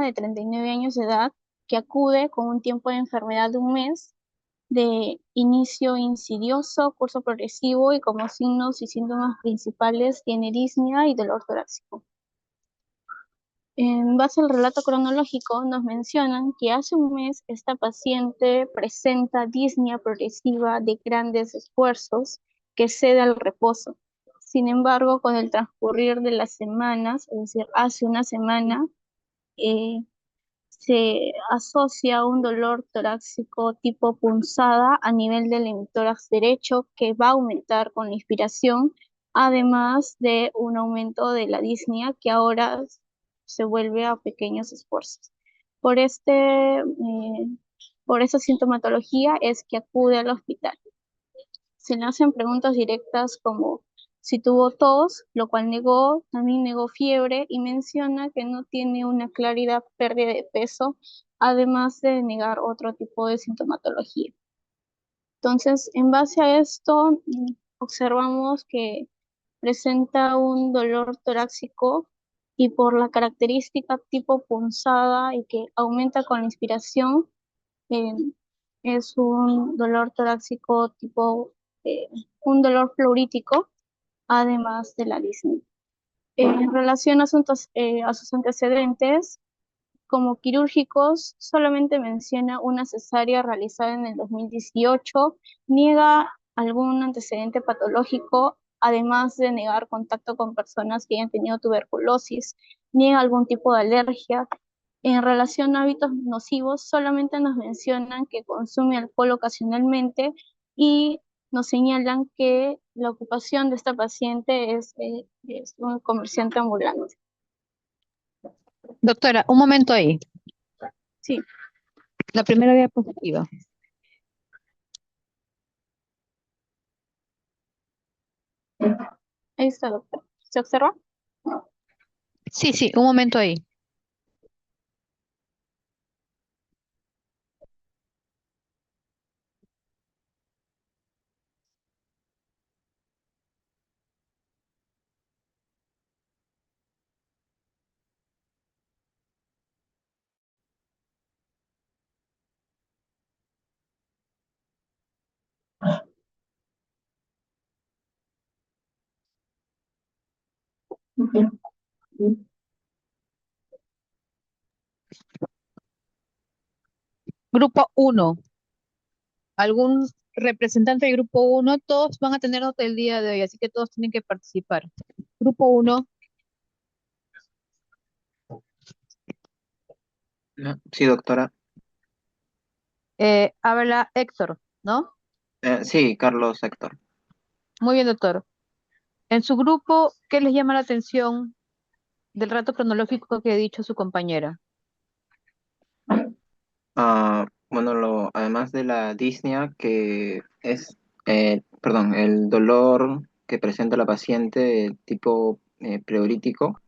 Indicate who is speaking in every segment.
Speaker 1: de 39 años de edad que acude con un tiempo de enfermedad de un mes, de inicio insidioso, curso progresivo y como signos y síntomas principales tiene disnea y dolor torácico. En base al relato cronológico, nos mencionan que hace un mes esta paciente presenta disnea progresiva de grandes esfuerzos que cede al reposo. Sin embargo, con el transcurrir de las semanas, es decir, hace una semana, eh, se asocia un dolor torácico tipo punzada a nivel del hemitórax derecho que va a aumentar con la inspiración, además de un aumento de la disnea que ahora se vuelve a pequeños esfuerzos. Por esa sintomatología es que acude al hospital. Se le hacen preguntas directas como si tuvo tos, lo cual negó, también negó fiebre y menciona que no tiene una clara pérdida de peso, además de negar otro tipo de sintomatología. Entonces, en base a esto, observamos que presenta un dolor torácico y por la característica tipo punzada y que aumenta con la inspiración, eh, es un dolor torácico tipo, eh, un dolor pleurítico, además de la disnea. En relación a sus antecedentes, como quirúrgicos, solamente menciona una cesárea realizada en el 2018, niega algún antecedente patológico, además de negar contacto con personas que hayan tenido tuberculosis, niega algún tipo de alergia. En relación a hábitos nocivos, solamente nos mencionan que consume alcohol ocasionalmente y nos señalan que la ocupación de esta paciente es un comerciante ambulante.
Speaker 2: Doctora, un momento ahí.
Speaker 1: Sí,
Speaker 2: La primera diapositiva.
Speaker 1: ahí está, doctor. ¿Se observa?
Speaker 2: Sí, sí, un momento ahí. Grupo 1. ¿Algún representante del grupo 1? Todos van a tener nota el día de hoy, así que todos tienen que participar. Grupo 1,
Speaker 3: Sí, doctora.
Speaker 2: habla Héctor, ¿no?
Speaker 3: Sí, Carlos Héctor.
Speaker 2: Muy bien, doctor. En su grupo, ¿qué les llama la atención del rato cronológico que ha dicho su compañera?
Speaker 3: Bueno, además de la disnea, que es, perdón, el dolor que presenta la paciente tipo pleurítico,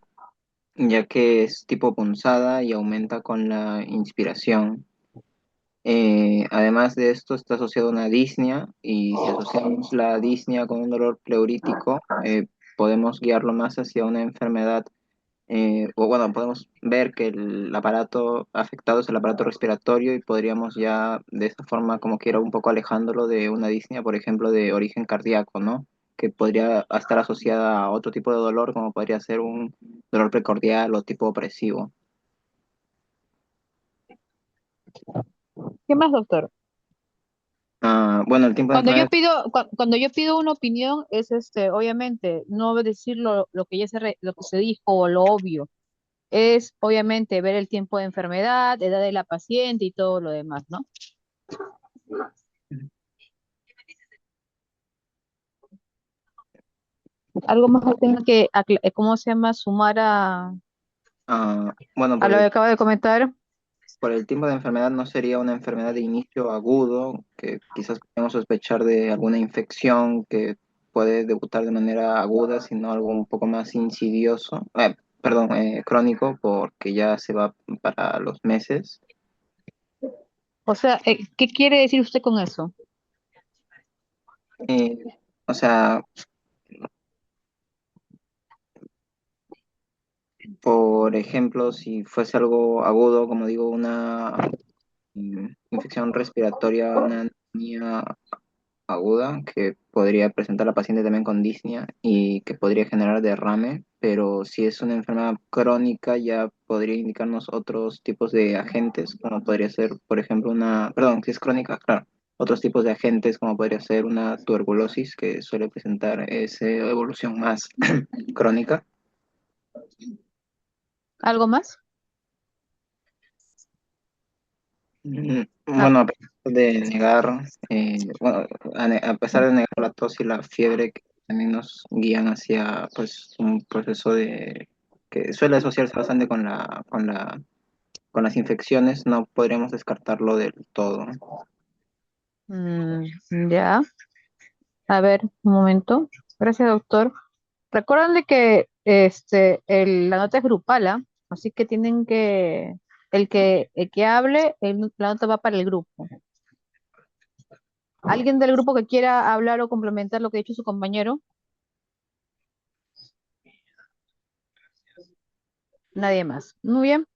Speaker 3: ya que es tipo punzada y aumenta con la inspiración. Además de esto, está asociado a una disnea, y si asociamos la disnea con un dolor pleurítico, podemos guiarlo más hacia una enfermedad, o bueno, podemos ver que el aparato afectado es el aparato respiratorio y podríamos ya de esta forma como quiera un poco alejándolo de una disnea, por ejemplo, de origen cardíaco, ¿no? Que podría estar asociada a otro tipo de dolor, como podría ser un dolor precordial o tipo opresivo.
Speaker 2: ¿Qué más, doctor?
Speaker 3: Bueno, el tiempo de
Speaker 2: Cuando yo
Speaker 3: enfermedad.
Speaker 2: pido, cuando yo pido una opinión, es obviamente, no decir lo que lo que se dijo o lo obvio. Es obviamente ver el tiempo de enfermedad, edad de la paciente y todo lo demás, ¿no? Algo más que tenga que, ¿cómo se llama? Sumar
Speaker 3: Bueno,
Speaker 2: a lo que acaba de comentar.
Speaker 3: por el tiempo de enfermedad no sería una enfermedad de inicio agudo, que quizás podemos sospechar de alguna infección que puede debutar de manera aguda, sino algo un poco más insidioso, perdón, crónico, porque ya se va para los meses.
Speaker 2: O sea, ¿qué quiere decir usted con eso?
Speaker 3: Eh, o sea, por ejemplo, si fuese algo agudo, como digo, una infección respiratoria, una neumonía aguda que podría presentar la paciente también con disnea y que podría generar derrame, pero si es una enfermedad crónica ya podría indicarnos otros tipos de agentes, como podría ser, por ejemplo, perdón, si es crónica, claro, otros tipos de agentes como podría ser una tuberculosis que suele presentar esa evolución más crónica.
Speaker 2: ¿Algo más? Ah,
Speaker 3: Bueno, a pesar de negar, bueno, a pesar de negar la tos y la fiebre, que también nos guían hacia pues un proceso de que suele asociarse bastante con las infecciones, no podríamos descartarlo del todo.
Speaker 2: mm, ya. A ver, un momento. Gracias, doctor. Recuerden que la nota es grupal, ¿ah? Así que tienen que, el que hable, la nota va para el grupo. ¿Alguien del grupo que quiera hablar o complementar lo que ha dicho su compañero? Nadie más. Muy bien.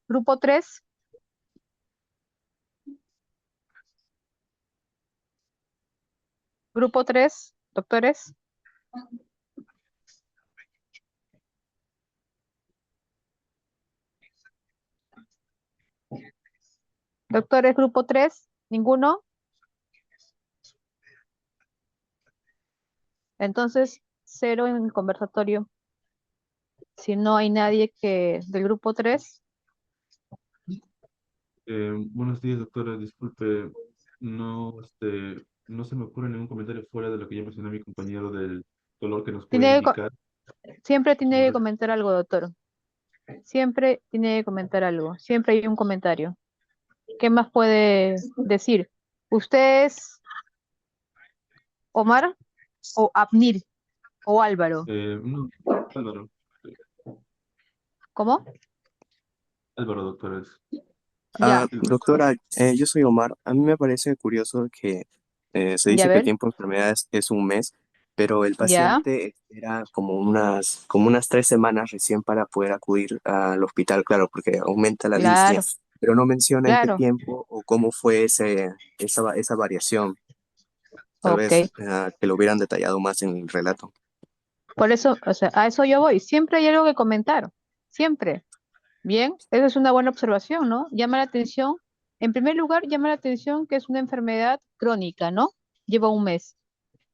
Speaker 2: Grupo 3. Grupo 3, doctores. Doctores, grupo 3, ninguno. Entonces, 0 en el conversatorio. Si no hay nadie del grupo 3.
Speaker 4: Buenos días, doctora. Disculpe, no, no se me ocurre ningún comentario fuera de lo que ya mencionó mi compañero del dolor que nos puede
Speaker 2: Tiene que co-
Speaker 4: indicar.
Speaker 2: Siempre tiene que
Speaker 4: Sobre-
Speaker 2: comentar algo, doctor. Siempre tiene que comentar algo. Siempre hay un comentario. ¿Qué más puede decir? ¿Usted es Omar o Abnir o Álvaro?
Speaker 4: no, Álvaro,
Speaker 2: ¿Cómo?
Speaker 4: Álvaro, doctora.
Speaker 2: Ya,
Speaker 5: Doctora, yo soy Omar. A mí me parece curioso que se
Speaker 2: ya
Speaker 5: dice que el
Speaker 2: ver,
Speaker 5: tiempo de enfermedades es un mes, pero el
Speaker 2: ya,
Speaker 5: paciente espera como unas 3 semanas recién para poder acudir al hospital, claro, porque aumenta la disnea,
Speaker 2: claro,
Speaker 5: pero no menciona en qué
Speaker 2: claro.
Speaker 5: tiempo o cómo fue esa variación. Tal
Speaker 2: Ok.
Speaker 5: vez que lo hubieran detallado más en el relato.
Speaker 2: Por eso, o sea, a eso yo voy. Siempre hay algo que comentar. Siempre. Bien, esa es una buena observación, ¿no? Llama la atención. En primer lugar, llama la atención que es una enfermedad crónica, ¿no? Lleva un mes.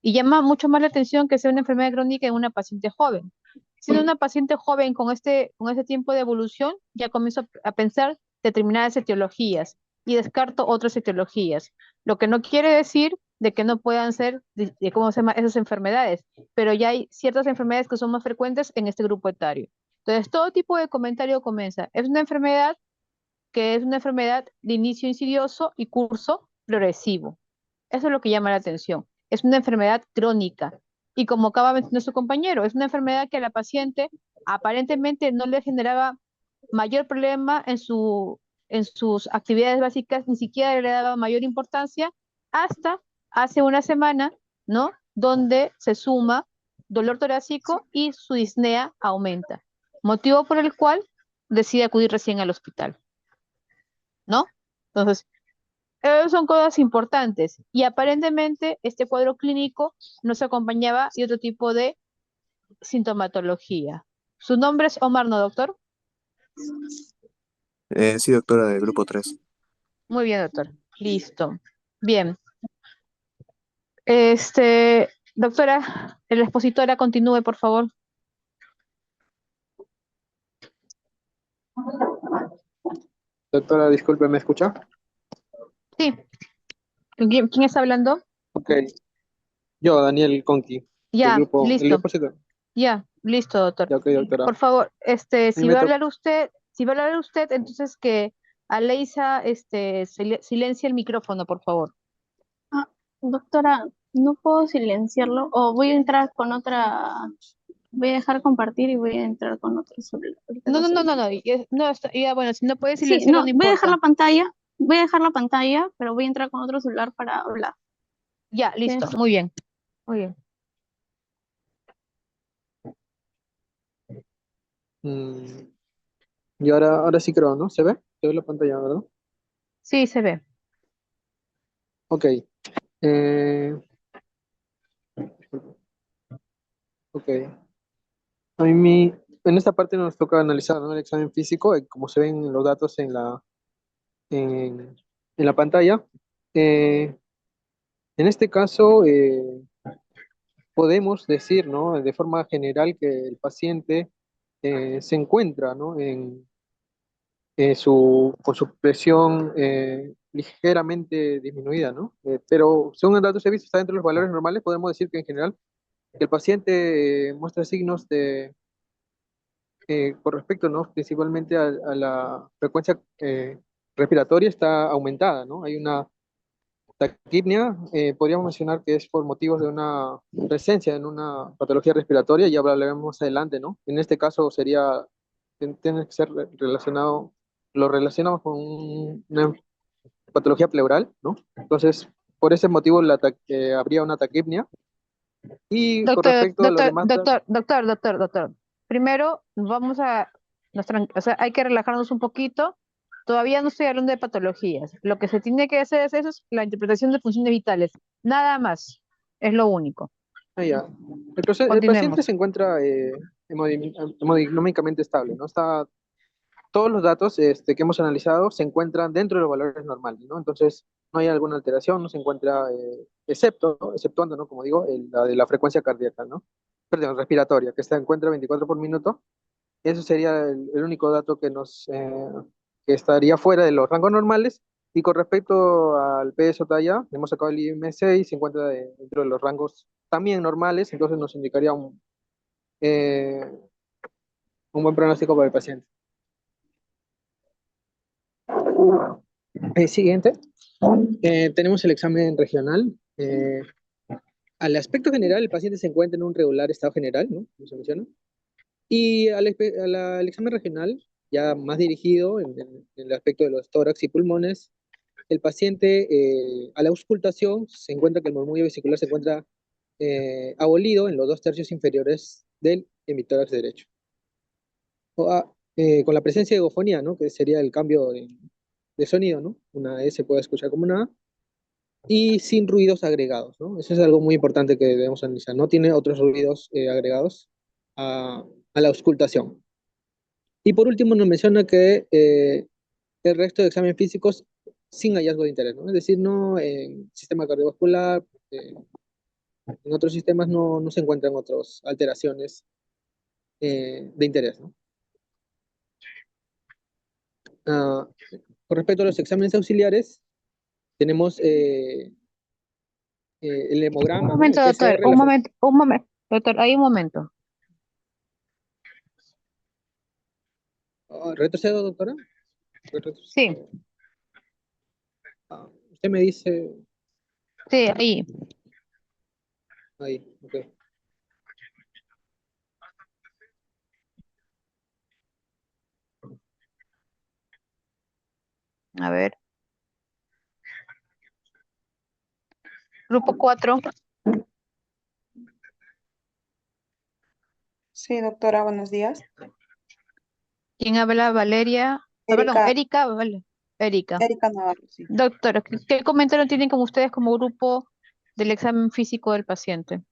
Speaker 2: Y llama mucho más la atención que sea una enfermedad crónica en una paciente joven. Siendo una paciente joven con este tiempo de evolución, ya comienzo a pensar determinadas etiologías y descarto otras etiologías. Lo que no quiere decir de que no puedan ser, ¿cómo se llama? Esas enfermedades, pero ya hay ciertas enfermedades que son más frecuentes en este grupo etario. Entonces, todo tipo de comentario comienza. Es una enfermedad que es una enfermedad de inicio insidioso y curso progresivo. Eso es lo que llama la atención. Es una enfermedad crónica. Y como acaba de mencionar su compañero, es una enfermedad que a la paciente aparentemente no le generaba mayor problema en sus actividades básicas, ni siquiera le daba mayor importancia hasta hace una semana, ¿no? Donde se suma dolor torácico y su disnea aumenta, motivo por el cual decide acudir recién al hospital, ¿no? Entonces, son cosas importantes y aparentemente este cuadro clínico no se acompañaba de otro tipo de sintomatología. ¿Su nombre es Omar, no, doctor?
Speaker 5: Sí, doctora, del grupo 3.
Speaker 2: Muy bien, doctor. Listo. Bien. Doctora, la expositora, continúe, por favor.
Speaker 6: Doctora, disculpe, ¿me escucha?
Speaker 2: Sí. ¿Quién está hablando?
Speaker 6: Ok, yo, Daniel Conti, del
Speaker 2: Ya,
Speaker 6: grupo, el
Speaker 2: listo.
Speaker 6: depósito.
Speaker 2: Ya, listo, doctor.
Speaker 6: Ya, ok, doctora.
Speaker 2: Por favor,
Speaker 6: A mí me to-
Speaker 2: si va a hablar usted, entonces que Aleisa, silencia el micrófono, por favor.
Speaker 1: Ah, doctora, no puedo silenciarlo o voy a entrar con otra, voy a dejar compartir y voy a entrar con otro celular. Ahorita
Speaker 2: No,
Speaker 1: lo
Speaker 2: no, no,
Speaker 1: silencio.
Speaker 2: no, no. Ya, bueno, si no puede
Speaker 1: Sí,
Speaker 2: silenciarlo,
Speaker 1: no,
Speaker 2: no
Speaker 1: voy
Speaker 2: importa.
Speaker 1: a dejar la pantalla, pero voy a entrar con otro celular para hablar.
Speaker 2: Ya, listo. Muy bien. Muy bien.
Speaker 6: Mm, y ahora sí creo, ¿no? ¿Se ve? ¿Se ve la pantalla, verdad?
Speaker 2: Sí, se ve.
Speaker 6: Ok. eh, ok. En esta parte nos toca analizar, ¿no? El examen físico, como se ven los datos en, en la pantalla. Eh, en este caso, podemos decir, ¿no? De forma general que el paciente se encuentra, ¿no? Con su presión ligeramente disminuida, ¿no? Pero según el dato se visto está dentro de los valores normales, podemos decir que en general el paciente muestra signos con respecto, ¿no? Principalmente a la frecuencia respiratoria está aumentada, ¿no? Hay una taquipnia, podríamos mencionar que es por motivos de una presencia en una patología respiratoria, ya hablaremos más adelante, ¿no? En este caso tiene que ser relacionado, lo relacionamos con una patología pleural, ¿no? Entonces, por ese motivo habría una taquipnia. Y con
Speaker 2: Doctor,
Speaker 6: respecto a los demás,
Speaker 2: doctor. Primero, o sea, hay que relajarnos un poquito. Todavía no estoy hablando de patologías. Lo que se tiene que hacer es eso, es la interpretación de funciones vitales. Nada más. Es lo único.
Speaker 6: ya. El paciente
Speaker 2: Continuemos.
Speaker 6: se encuentra hemodinámicamente estable, ¿no? Todos los datos que hemos analizado se encuentran dentro de los valores normales, ¿no? Entonces, no hay alguna alteración, no se encuentra, exceptuando, ¿no? Como digo, la de la frecuencia cardíaca, ¿no? Perdón, respiratoria, que se encuentra 24 por minuto. Eso sería el único dato que estaría fuera de los rangos normales. Y con respecto al peso talla, hemos sacado el IMC y se encuentra dentro de los rangos también normales, entonces nos indicaría eh, un buen pronóstico para el paciente. Siguiente, tenemos el examen regional. Al aspecto general, el paciente se encuentra en un regular estado general, ¿no? Como se menciona. Y al examen regional, ya más dirigido en el aspecto de los tórax y pulmones, el paciente a la auscultación se encuentra que el murmullo vesicular se encuentra abolido en los 2/3 inferiores del hemitórax derecho. Con la presencia de egofonía, ¿no? Que sería el cambio de sonido, ¿no? Una E se puede escuchar como una A, y sin ruidos agregados, ¿no? Eso es algo muy importante que debemos analizar. No tiene otros ruidos agregados a la auscultación. Y por último nos menciona que el resto de exámenes físicos sin hallazgo de interés, ¿no? Es decir, no en sistema cardiovascular, en otros sistemas no se encuentran otras alteraciones de interés, ¿no? Ah, con respecto a los exámenes auxiliares, tenemos el
Speaker 2: Un
Speaker 6: hemograma, ¿no? El
Speaker 2: momento, doctor.
Speaker 6: PCR, la
Speaker 2: Un momento. Doctor, hay un momento.
Speaker 6: ¿retrocedo, doctora?
Speaker 2: Sí,
Speaker 6: Usted me dice
Speaker 2: sí, ahí.
Speaker 6: ahí, ok.
Speaker 2: A ver. Grupo 4.
Speaker 7: Sí, doctora, buenos días.
Speaker 2: ¿Quién habla? Valeria. Ah, perdón,
Speaker 7: Erika,
Speaker 2: Erika, vale. Erika.
Speaker 7: Erika Navarro, sí.
Speaker 2: Doctora, ¿qué comentario tienen como ustedes como grupo del examen físico del paciente?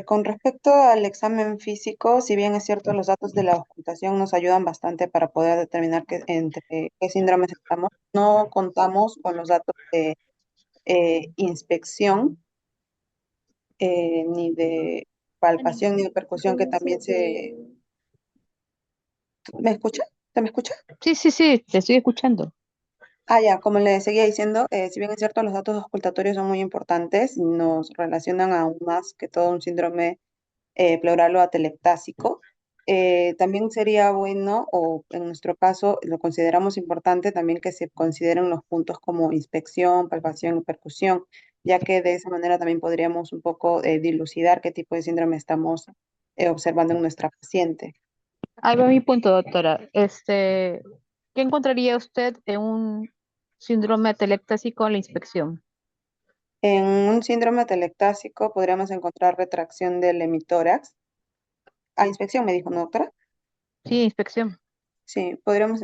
Speaker 7: Con respecto al examen físico, si bien es cierto, los datos de la ocultación nos ayudan bastante para poder determinar entre qué síndromes estamos, no contamos con los datos de inspección, ni de palpación, ni de percusión, que también se... ¿Me escucha? ¿Se me escucha?
Speaker 2: Sí, te estoy escuchando.
Speaker 7: Ya, como le seguía diciendo, si bien es cierto, los datos auscultatorios son muy importantes, nos relacionan aún más que todo un síndrome pleural o atelectásico. También sería bueno, o en nuestro caso lo consideramos importante también que se consideren los puntos como inspección, palpación y percusión, ya que de esa manera también podríamos un poco dilucidar qué tipo de síndrome estamos observando en nuestra paciente.
Speaker 2: Ahí va mi punto, doctora. ¿Qué encontraría usted en un síndrome atelectásico en la inspección?
Speaker 7: En un síndrome atelectásico podríamos encontrar retracción del hemitórax. A inspección me dijo, ¿no, doctora?
Speaker 2: Sí, inspección.
Speaker 7: Sí, podríamos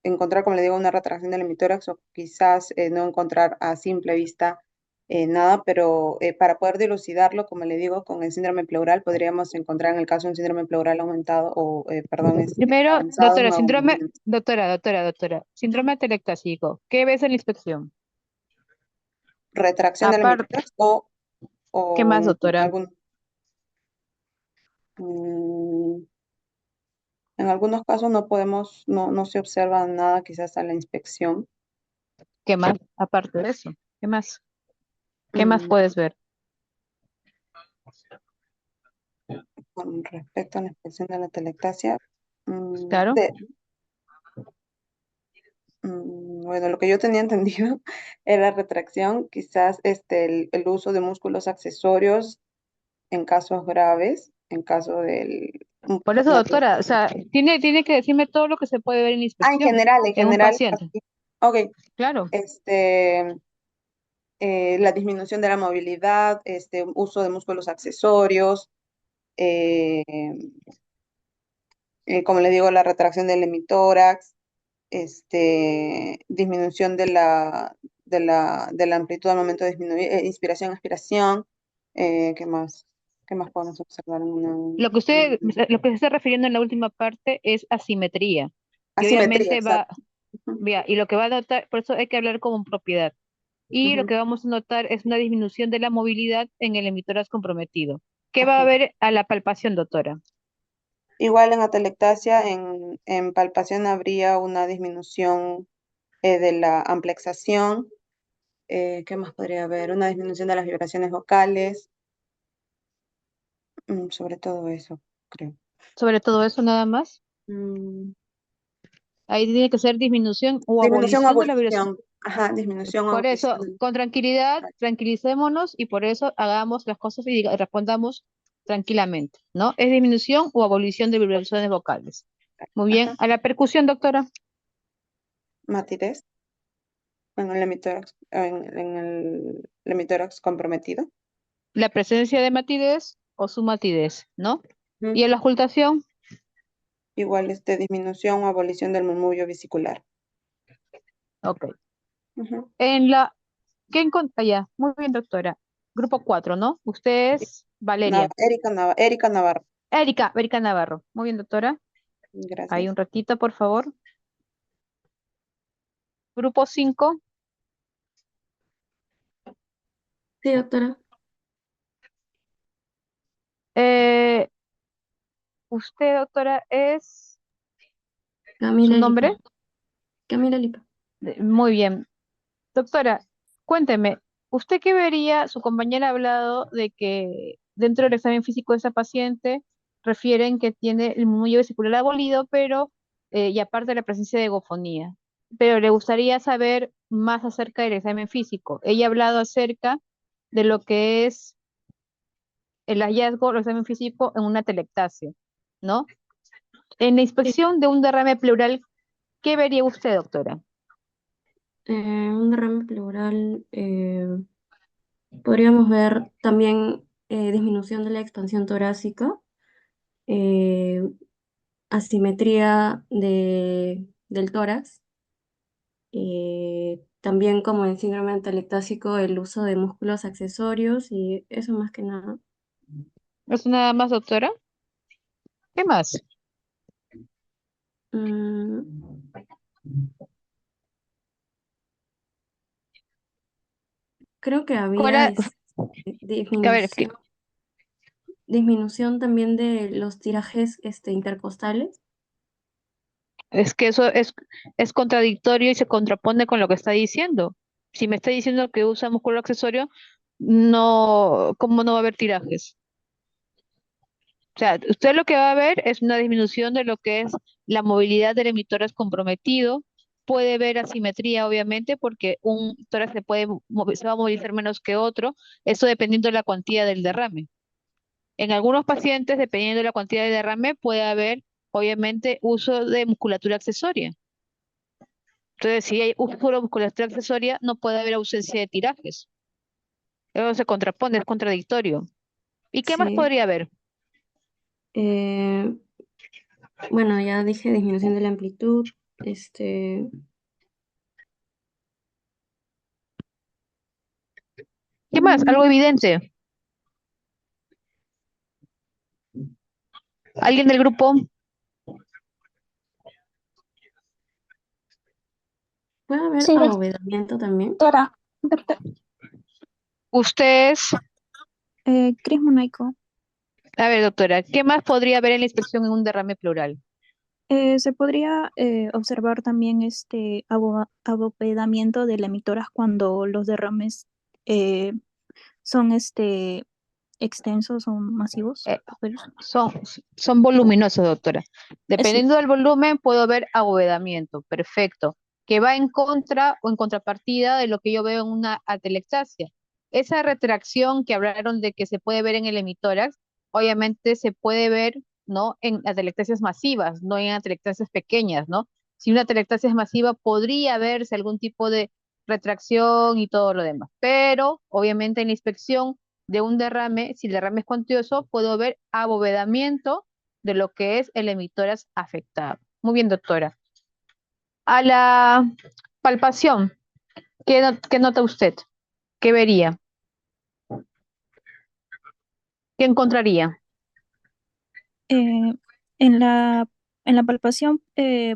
Speaker 7: encontrar, como le digo, una retracción del hemitórax o quizás no encontrar a simple vista nada, pero para poder dilucidarlo, como le digo, con el síndrome pleural podríamos encontrar en el caso de un síndrome pleural aumentado o, perdón,
Speaker 2: Primero,
Speaker 7: avanzado, un
Speaker 2: doctora, síndrome,
Speaker 7: aumento.
Speaker 2: doctora, síndrome atelectásico. ¿Qué ves en la inspección?
Speaker 7: Retracción del
Speaker 2: Aparte,
Speaker 7: hemitórax
Speaker 2: ¿qué
Speaker 7: o
Speaker 2: más, doctora?
Speaker 7: mm, en algunos casos no podemos, no se observa nada quizás a la inspección.
Speaker 2: ¿Qué más? Aparte de eso, ¿qué más? ¿Qué más
Speaker 7: Mm,
Speaker 2: puedes ver?
Speaker 7: con respecto a la inspección de la telectasia, mm,
Speaker 2: Claro.
Speaker 7: de- bueno, lo que yo tenía entendido era retracción, quizás el uso de músculos accesorios en casos graves, en caso del...
Speaker 2: Por eso, doctora, o sea, tiene que decirme todo lo que se puede ver en la
Speaker 7: Ah,
Speaker 2: inspección
Speaker 7: en
Speaker 2: en un
Speaker 7: general,
Speaker 2: paciente.
Speaker 7: así. Ok,
Speaker 2: Claro.
Speaker 7: este, la disminución de la movilidad, uso de músculos accesorios, eh, como le digo, la retracción del hemitórax, disminución de la amplitud al momento de disminuir, inspiración, expiración, ¿qué más? ¿Qué más podemos observar en una
Speaker 2: Lo que se está refiriendo en la última parte es asimetría. Y
Speaker 7: asimetría?
Speaker 2: obviamente
Speaker 7: Exacto. Ujú,
Speaker 2: vea, y lo que va a notar, por eso hay que hablar como propiedad. Y lo
Speaker 7: ujú,
Speaker 2: que vamos a notar es una disminución de la movilidad en el emisoras comprometido. ¿Qué va a
Speaker 7: ajá.
Speaker 2: haber a la palpación, doctora?
Speaker 7: Igual en atelectasia, en palpación habría una disminución de la amplexación. ¿Qué más podría haber? Una disminución de las vibraciones vocales, sobre todo eso, creo.
Speaker 2: Sobre todo eso nada más.
Speaker 7: Mm,
Speaker 2: Ahí tiene que ser disminución o
Speaker 7: disminución o
Speaker 2: abolición de la vibración.
Speaker 7: abolición. Ajá, disminución o
Speaker 2: Por eso,
Speaker 7: abolición.
Speaker 2: con tranquilidad, tranquilicémonos y por eso hagamos las cosas y respondamos tranquilamente, ¿no? ¿Es disminución o abolición de vibraciones vocales? Muy bien.
Speaker 7: Ajá.
Speaker 2: A la percusión, doctora.
Speaker 7: Matidez en el hemitórax, en el hemitórax comprometido.
Speaker 2: La presencia de matidez o su matidez, ¿no?
Speaker 7: Ujú.
Speaker 2: Y en la ocultación,
Speaker 7: Igual disminución o abolición del murmullo vesicular.
Speaker 2: ok.
Speaker 7: Ujú.
Speaker 2: En la, ¿qué encontré? Ya, muy bien, doctora. Grupo 4, ¿no? Usted es Valeria.
Speaker 7: Erika Navarro.
Speaker 2: Erika Navarro. Muy bien, doctora. Ahí
Speaker 7: Gracias.
Speaker 2: un ratito, por favor. Grupo 5.
Speaker 8: Sí, doctora.
Speaker 2: Usted, doctora, es su
Speaker 8: Camila
Speaker 2: nombre.
Speaker 8: Lipa. Camila Lipa.
Speaker 2: Muy bien. Doctora, cuénteme, ¿usted qué vería? Su compañera ha hablado de que dentro del examen físico de esa paciente refieren que tiene el murmullo vesicular abolido, pero y aparte de la presencia de egofonía. Pero le gustaría saber más acerca del examen físico. Ella ha hablado acerca de lo que es el hallazgo del examen físico en una telectasia, ¿no? En la
Speaker 8: Sí.
Speaker 2: inspección de un derrame pleural, ¿qué vería usted, doctora?
Speaker 8: Un derrame pleural. Podríamos ver también disminución de la expansión torácica, eh, asimetría del tórax. También como en síndrome atelectásico, el uso de músculos accesorios y eso más que nada.
Speaker 2: ¿Es nada más, doctora? ¿Qué más?
Speaker 8: Mm, creo que
Speaker 2: ¿Cuál
Speaker 8: había
Speaker 2: era- a ver,
Speaker 8: disminución también de los tirajes intercostales.
Speaker 2: es que eso es contradictorio y se contrapone con lo que está diciendo. Si me está diciendo que usa músculo accesorio, no, ¿cómo no va a haber tirajes? O sea, usted lo que va a ver es una disminución de lo que es la movilidad del emitor comprometido. Puede ver asimetría, obviamente, porque un tórax se va a movilizar menos que otro, eso dependiendo de la cuantía del derrame. En algunos pacientes, dependiendo de la cantidad de derrame, puede haber, obviamente, uso de musculatura accesoria. Entonces, si hay uso de musculatura accesoria, no puede haber ausencia de tirajes. Eso se contrapone, es contradictorio. ¿Y qué más
Speaker 8: Sí.
Speaker 2: podría haber?
Speaker 8: Eh, Bueno, ya dije disminución de la amplitud.
Speaker 2: ¿Qué más? Algo evidente. ¿Alguien del grupo?
Speaker 8: ¿Puede haber
Speaker 1: Sí,
Speaker 8: abovedamiento también?
Speaker 1: doctora.
Speaker 2: Ustedes,
Speaker 9: Cris Monaico.
Speaker 2: a ver, doctora, ¿qué más podría haber en la inspección en un derrame pleural?
Speaker 9: Se podría observar también este abovedamiento de las emitoras cuando los derrames son extensos o masivos.
Speaker 2: Eh, son voluminosos, doctora.
Speaker 9: Sí.
Speaker 2: Dependiendo del volumen, puedo ver abovedamiento. Perfecto. Que va en contra o en contrapartida de lo que yo veo en una atelectasia. Esa retracción que hablaron de que se puede ver en el hemitórax, obviamente se puede ver, ¿no? En atelectasias masivas, no en atelectasias pequeñas, ¿no? Si una atelectasia es masiva, podría verse algún tipo de retracción y todo lo demás. Pero, obviamente, en la inspección de un derrame, si el derrame es cuantioso, puedo ver abovedamiento de lo que es el emitórax afectado. Muy bien, doctora. A la palpación, ¿qué nota usted? ¿Qué vería? ¿Qué encontraría?
Speaker 9: Eh, en la palpación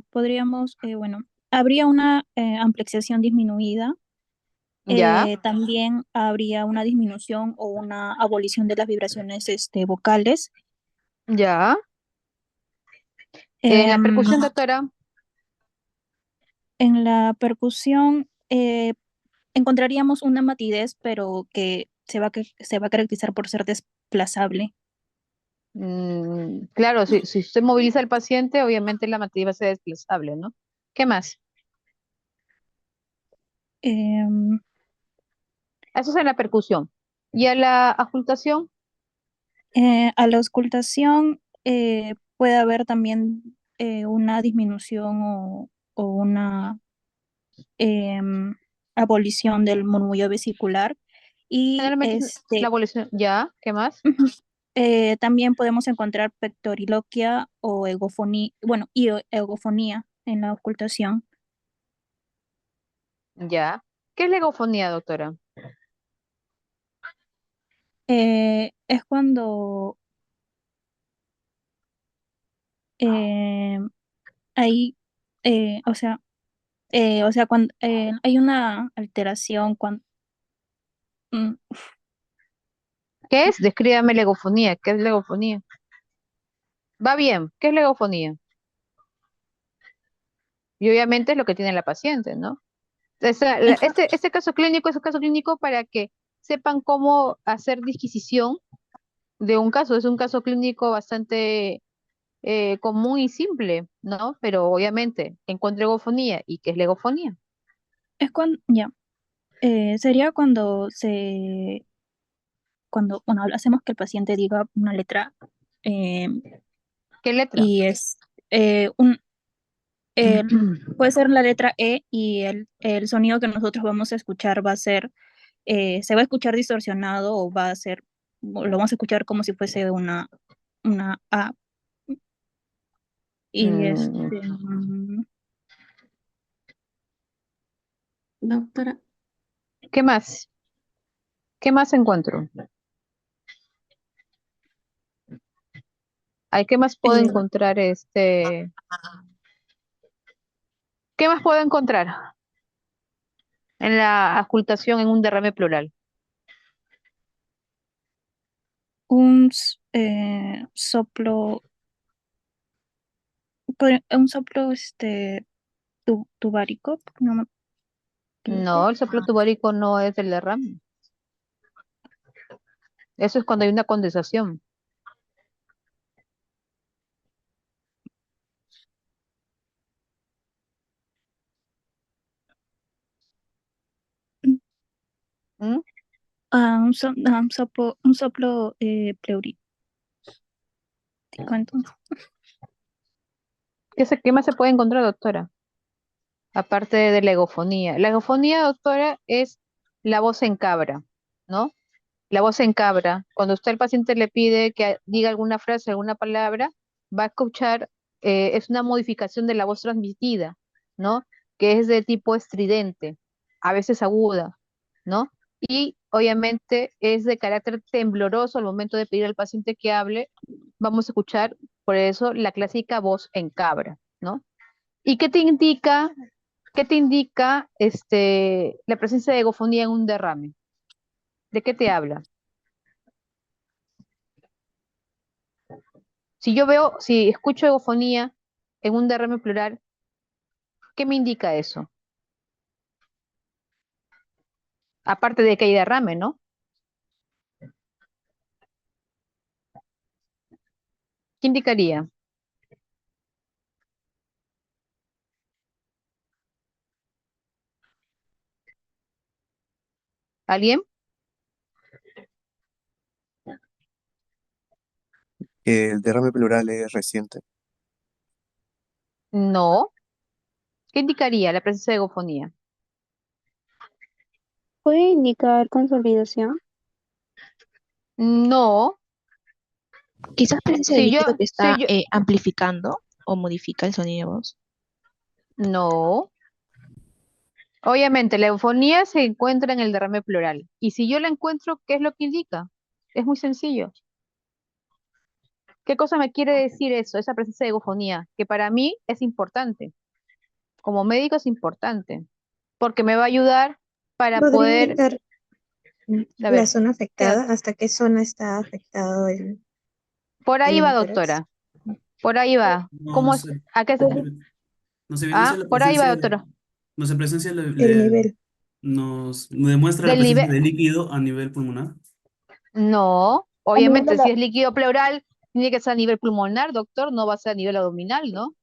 Speaker 9: podríamos, bueno, habría una ampliación disminuida.
Speaker 2: ¿Ya?
Speaker 9: También habría una disminución o una abolición de las vibraciones vocales.
Speaker 2: ¿Ya? En la
Speaker 9: Em,
Speaker 2: percusión, doctora,
Speaker 9: en la percusión encontraríamos una matidez, pero que se va a caracterizar por ser desplazable.
Speaker 2: claro, si usted moviliza al paciente, obviamente la materia va a ser desplazable, ¿no? ¿Qué más?
Speaker 9: Em,
Speaker 2: Eso es en la percusión. ¿Y a la auscultación?
Speaker 9: a la auscultación puede haber también una disminución o una em, abolición del murmullo vesicular y
Speaker 2: Generalmente es la abolición. ¿Ya? ¿Qué más?
Speaker 9: ujú, también podemos encontrar pectoriloquia o egofonía, bueno, y egofonía en la ocultación.
Speaker 2: ¿Ya? ¿Qué es la egofonía, doctora?
Speaker 9: Es cuando eh, hay, o sea, cuando hay una alteración, cuando,
Speaker 2: ¿Qué es? Descríbame la egofonía. ¿Qué es la egofonía? Va bien. ¿Qué es la egofonía? Y obviamente es lo que tiene la paciente, ¿no? Este caso clínico es un caso clínico para que sepan cómo hacer disquisición de un caso. Es un caso clínico bastante común y simple, ¿no? Pero obviamente encuentra egofonía. ¿Y qué es la egofonía?
Speaker 9: es cuando, ya, sería cuando, bueno, hacemos que el paciente diga una letra eh,
Speaker 2: ¿Qué letra?
Speaker 9: y es eh, un, puede ser la letra E y el sonido que nosotros vamos a escuchar va a ser, se va a escuchar distorsionado o va a ser, lo vamos a escuchar como si fuese una A. Y
Speaker 2: Mm,
Speaker 8: Doctora,
Speaker 2: ¿Qué más? ¿Qué más encuentro? Ay, ¿qué más puedo
Speaker 8: eh,
Speaker 2: encontrar ¿Qué más puedo encontrar en la ocultación en un derrame pleural?
Speaker 9: Soplo, un soplo tubárico, no me
Speaker 2: No,
Speaker 9: equivoco.
Speaker 2: el soplo tubárico no es del derrame. Eso es cuando hay una condensación. ¿Mm?
Speaker 9: Un soplo pleurítico, entonces.
Speaker 2: ¿Qué más se puede encontrar, doctora? Aparte de la egofonía. La egofonía, doctora, es la voz en cabra, ¿no? La voz en cabra. Cuando usted al paciente le pide que diga alguna frase, alguna palabra, va a escuchar es una modificación de la voz transmitida, ¿no? Que es de tipo estridente, a veces aguda, ¿no? Y obviamente es de carácter tembloroso al momento de pedir al paciente que hable. Vamos a escuchar, por eso, la clásica voz en cabra, ¿no? ¿Y qué te indica la presencia de egofonía en un derrame? ¿De qué te habla? Si escucho egofonía en un derrame pleural, ¿qué me indica eso? Aparte de que hay derrame, ¿no? ¿Qué indicaría? ¿Alguien?
Speaker 5: El derrame pleural es reciente.
Speaker 2: No. ¿Qué indicaría la presencia de egofonía?
Speaker 10: ¿Puede indicar consolidación?
Speaker 2: No.
Speaker 11: Quizás presencia de
Speaker 2: Si yo,
Speaker 11: líquido que está
Speaker 2: si yo,
Speaker 11: amplificando o modifica el sonido de voz.
Speaker 2: no. Obviamente, la eufonía se encuentra en el derrame pleural. Y si yo la encuentro, ¿qué es lo que indica? Es muy sencillo. ¿Qué cosa me quiere decir eso, esa presencia de eufonía? Que para mí es importante. Como médico es importante. Porque me va a ayudar para
Speaker 10: ¿Podría
Speaker 2: poder,
Speaker 10: indicar
Speaker 2: a
Speaker 10: la
Speaker 2: ver,
Speaker 10: zona
Speaker 2: ¿qué?
Speaker 10: afectada? ¿Hasta qué zona está afectado
Speaker 2: Por
Speaker 10: el
Speaker 2: ahí va,
Speaker 10: hemitórax?
Speaker 2: doctora. Por ahí va.
Speaker 12: No
Speaker 2: ¿Cómo es?
Speaker 12: se,
Speaker 2: ¿A qué se?
Speaker 12: nos evidencia
Speaker 2: Ah,
Speaker 12: la
Speaker 2: por ahí va,
Speaker 12: presencia
Speaker 2: doctora.
Speaker 12: nos presencia
Speaker 10: El nivel.
Speaker 12: nos demuestra la
Speaker 2: Del
Speaker 12: presencia
Speaker 2: nivel.
Speaker 12: de líquido a nivel pulmonar.
Speaker 2: No,
Speaker 10: A nivel de
Speaker 2: obviamente, si
Speaker 10: la,
Speaker 2: es líquido pleural, tiene que ser a nivel pulmonar, doctor, no va a ser a nivel abdominal, ¿no?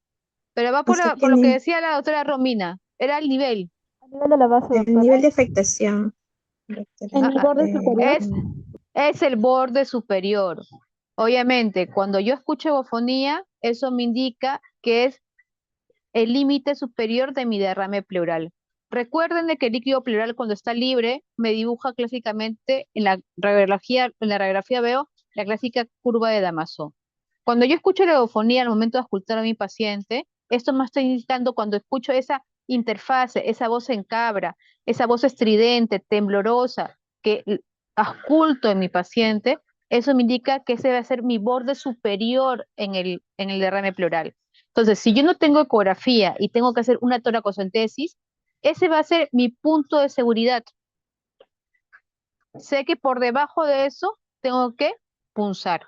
Speaker 2: Pero va
Speaker 10: ¿hasta
Speaker 2: por
Speaker 10: qué
Speaker 2: lo que decía la doctora Romina, era el nivel.
Speaker 10: a nivel de la base, el nivel de afectación, doctora?
Speaker 2: En el borde superior. Es el borde superior. Obviamente, cuando yo escucho egofonía, eso me indica que es el límite superior de mi derrame pleural. Recuerden de que el líquido pleural cuando está libre me dibuja clásicamente en la radiografía veo la clásica curva de Damaso. Cuando yo escucho la eufonía al momento de escuchar a mi paciente, esto me está indicando cuando escucho esa interfase, esa voz en cabra, esa voz estridente, temblorosa, que oculto en mi paciente, eso me indica que ese va a ser mi borde superior en el derrame pleural. Entonces, si yo no tengo ecografía y tengo que hacer una toracocentesis, ese va a ser mi punto de seguridad. Sé que por debajo de eso tengo que punzar.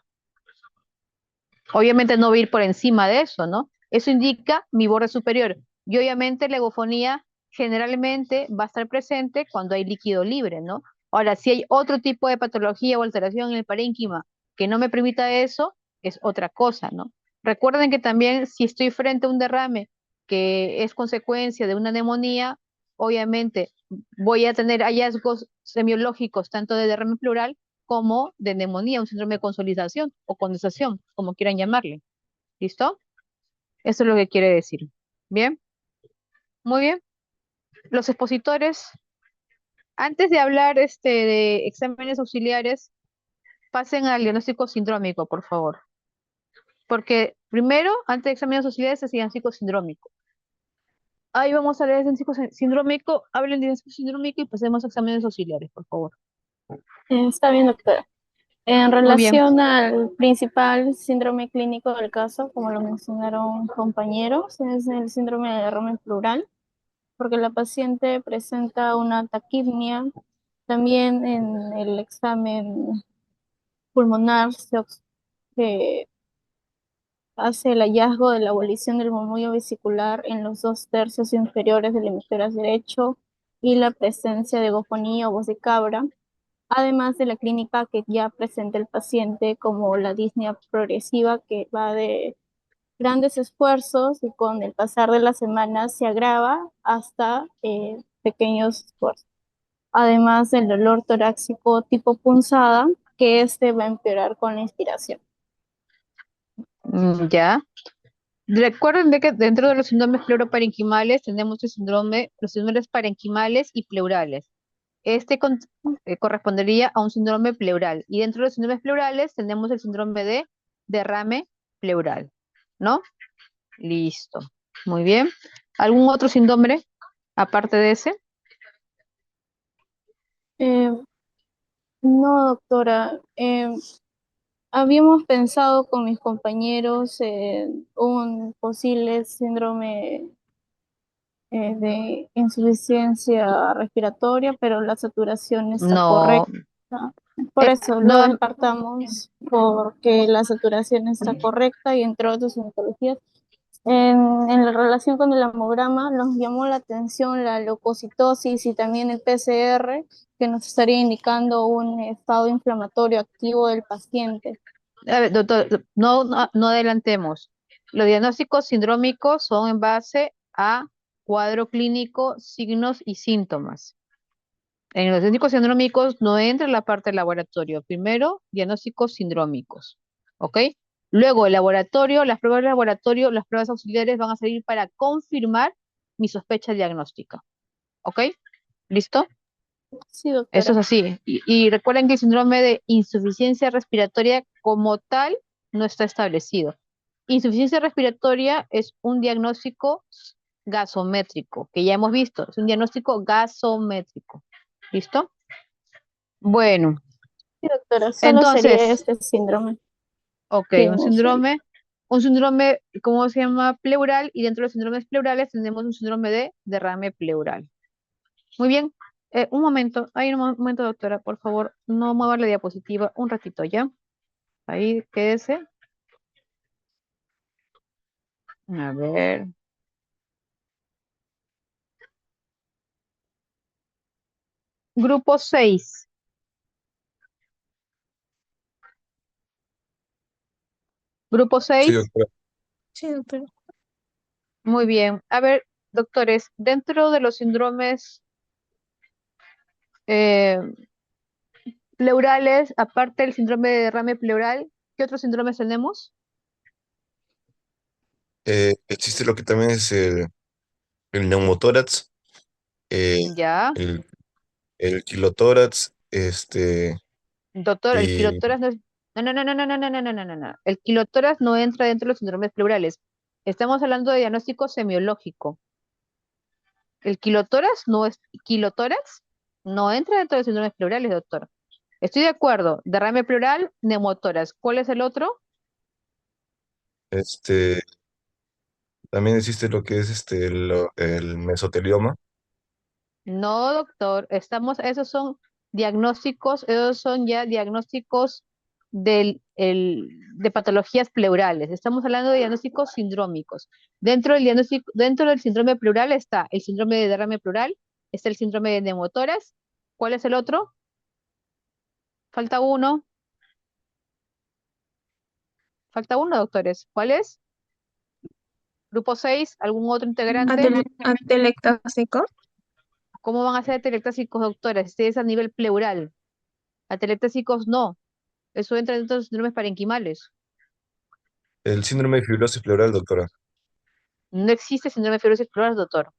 Speaker 2: Obviamente no voy a ir por encima de eso, ¿no? Eso indica mi borde superior. Y obviamente la egofonía generalmente va a estar presente cuando hay líquido libre, ¿no? Ahora, si hay otro tipo de patología o alteración en el parénquima que no me permita eso, es otra cosa, ¿no? Recuerden que también si estoy frente a un derrame que es consecuencia de una neumonía, obviamente voy a tener hallazgos semiológicos tanto de derrame pleural como de neumonía, un síndrome de consolidación o condensación, como quieran llamarle. ¿Listo? Eso es lo que quiere decir. ¿Bien? Muy bien. Los expositores, antes de hablar de exámenes auxiliares, pasen al diagnóstico sindrómico, por favor. Porque primero, antes de exámenes auxiliares, se diagnóstico sindrómico. Ahí vamos a leer el diagnóstico sindrómico, hablen de diagnóstico sindrómico y pasemos a exámenes auxiliares, por favor.
Speaker 1: Está bien, doctora. En
Speaker 2: Muy bien.
Speaker 1: relación al principal síndrome clínico del caso, como lo mencionaron compañeros, es el síndrome de derrame pleural, porque la paciente presenta una taquipnia. También en el examen pulmonar se hace el hallazgo de la abolición del murmullo vesicular en los 2/3 inferiores del hemisferio derecho y la presencia de egofonía o voz de cabra, además de la clínica que ya presenta el paciente como la disnea progresiva que va de grandes esfuerzos y con el pasar de las semanas se agrava hasta pequeños esfuerzos. Además del dolor torácico tipo punzada, que este va a empeorar con la inspiración.
Speaker 2: Ya. Recuerden de que dentro de los síndromes pleuroparenquimales tenemos los síndromes parenquimales y pleurales. Correspondería a un síndrome pleural. Y dentro de los síndromes pleurales tenemos el síndrome de derrame pleural, ¿no? Listo. Muy bien. ¿Algún otro síndrome aparte de ese?
Speaker 1: Eh, no, doctora. Habíamos pensado con mis compañeros en un posible síndrome de insuficiencia respiratoria, pero la saturación está
Speaker 2: No.
Speaker 1: correcta. Por eso lo
Speaker 2: No,
Speaker 1: descartamos, porque la saturación está correcta y entre otras sintomatologías. En la relación con el hemograma nos llamó la atención la leucocitosis y también el PCR, que nos estaría indicando un estado inflamatorio activo del paciente.
Speaker 2: a ver, doctor, no adelantemos. Los diagnósticos sindrómicos son en base a cuadro clínico, signos y síntomas. En los diagnósticos sindrómicos no entra la parte del laboratorio. Primero, diagnósticos sindrómicos. ¿Ok? Luego, el laboratorio, las pruebas de laboratorio, las pruebas auxiliares van a servir para confirmar mi sospecha diagnóstica. ¿Ok? ¿Listo?
Speaker 1: Sí,
Speaker 2: Eso
Speaker 1: doctora.
Speaker 2: es así. Y recuerden que el síndrome de insuficiencia respiratoria como tal no está establecido. Insuficiencia respiratoria es un diagnóstico gasométrico, que ya hemos visto. Es un diagnóstico gasométrico. ¿Listo? Bueno,
Speaker 1: Sí, doctora, solo sería
Speaker 2: entonces,
Speaker 1: este síndrome.
Speaker 2: ok,
Speaker 1: Sí,
Speaker 2: un síndrome, ¿cómo se llama? Pleural, y dentro de los síndromes pleurales tenemos un síndrome de derrame pleural. Muy bien. Un momento, un momento, doctora, por favor, no mueva la diapositiva un ratito, ¿ya? Ahí, quédese. A ver. Grupo 6. Grupo
Speaker 13: Sí,
Speaker 2: 6.
Speaker 13: doctora.
Speaker 10: Sí, doctora.
Speaker 2: Muy bien. A ver, doctores, dentro de los síndromes eh, pleurales, aparte del síndrome de derrame pleural, ¿qué otros síndromes tenemos?
Speaker 13: Existe lo que también es el neumotórax, eh,
Speaker 2: Ya.
Speaker 13: el, el kilotórax,
Speaker 2: Doctor, el
Speaker 13: y
Speaker 2: quilotórax no es... No, no, no, no, no, no, no, no, no, no, no, no. El quilotórax no entra dentro de los síndromes pleurales. Estamos hablando de diagnóstico semiológico. El kilotórax no entra dentro de los síndromes pleurales, doctor. Estoy de acuerdo. Derrame pleural, neumotórax. ¿Cuál es el otro?
Speaker 13: este, también existe lo que es el mesotelioma.
Speaker 2: No, doctor. Esos son ya diagnósticos de patologías pleurales. Estamos hablando de diagnósticos sindrómicos. Dentro del síndrome pleural está el síndrome de derrame pleural, está el síndrome de neumotórax. ¿Cuál es el otro? Falta uno. Falta uno, doctores. ¿Cuál es? Grupo 6, ¿algún otro integrante?
Speaker 10: Atelectásico.
Speaker 2: ¿Cómo van a ser atelectásicos, doctores? Este es a nivel pleural. Atelectásicos no. Eso entra dentro de los síndromes parenquimales.
Speaker 13: El síndrome de fibrosis pleural, doctora.
Speaker 2: No existe síndrome de fibrosis pleural, doctor.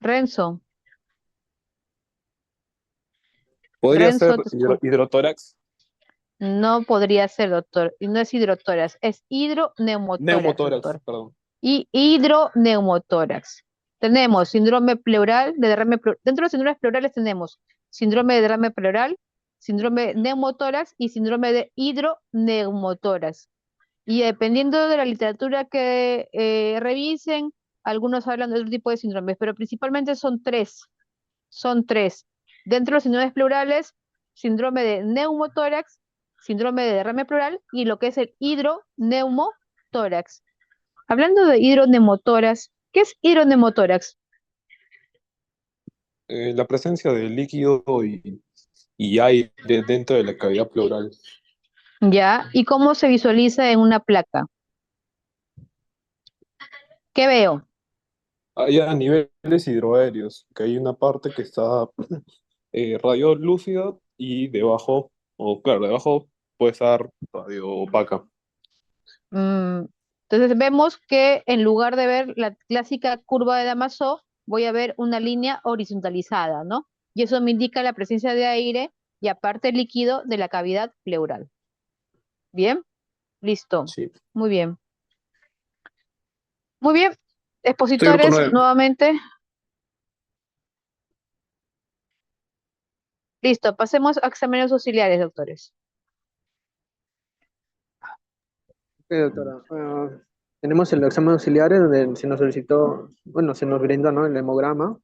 Speaker 2: Renzo,
Speaker 14: ¿Podría ser
Speaker 2: Renzo, te escucho.
Speaker 14: hidrotórax?
Speaker 2: No podría ser, doctor. Y no es hidrotórax, es hidroneumotórax,
Speaker 14: Neumotórax,
Speaker 2: doctor.
Speaker 14: perdón.
Speaker 2: Y hidroneumotórax. Tenemos síndrome pleural de derrame pleural. Dentro de los síndromes pleurales tenemos síndrome de derrame pleural, síndrome de neumotórax y síndrome de hidroneumotórax. Y dependiendo de la literatura que revisen, algunos hablan de otro tipo de síndromes, pero principalmente son tres. Son tres. Dentro de los síndromes pleurales, síndrome de neumotórax, síndrome de derrame pleural y lo que es el hidroneumotórax. Hablando de hidroneumotórax, ¿qué es hidroneumotórax?
Speaker 14: La presencia de líquido y aire dentro de la cavidad pleural.
Speaker 2: ¿Ya? ¿Y cómo se visualiza en una placa? ¿Qué veo?
Speaker 14: Hay a niveles hidroaéreos, que hay una parte que está radiolúcida y debajo, o claro, debajo puede estar radio opaca.
Speaker 2: Mm, entonces vemos que en lugar de ver la clásica curva de Damasó, voy a ver una línea horizontalizada, ¿no? Y eso me indica la presencia de aire y aparte líquido de la cavidad pleural. ¿Bien? Listo.
Speaker 14: Sí.
Speaker 2: Muy bien. Muy bien.
Speaker 14: Estoy grupo
Speaker 2: Expositores,
Speaker 14: 9.
Speaker 2: nuevamente. Listo. Pasemos a exámenes auxiliares, doctores.
Speaker 6: Doctora. Tenemos el examen auxiliar donde se nos solicitó, bueno, se nos brinda, ¿no? El hemograma,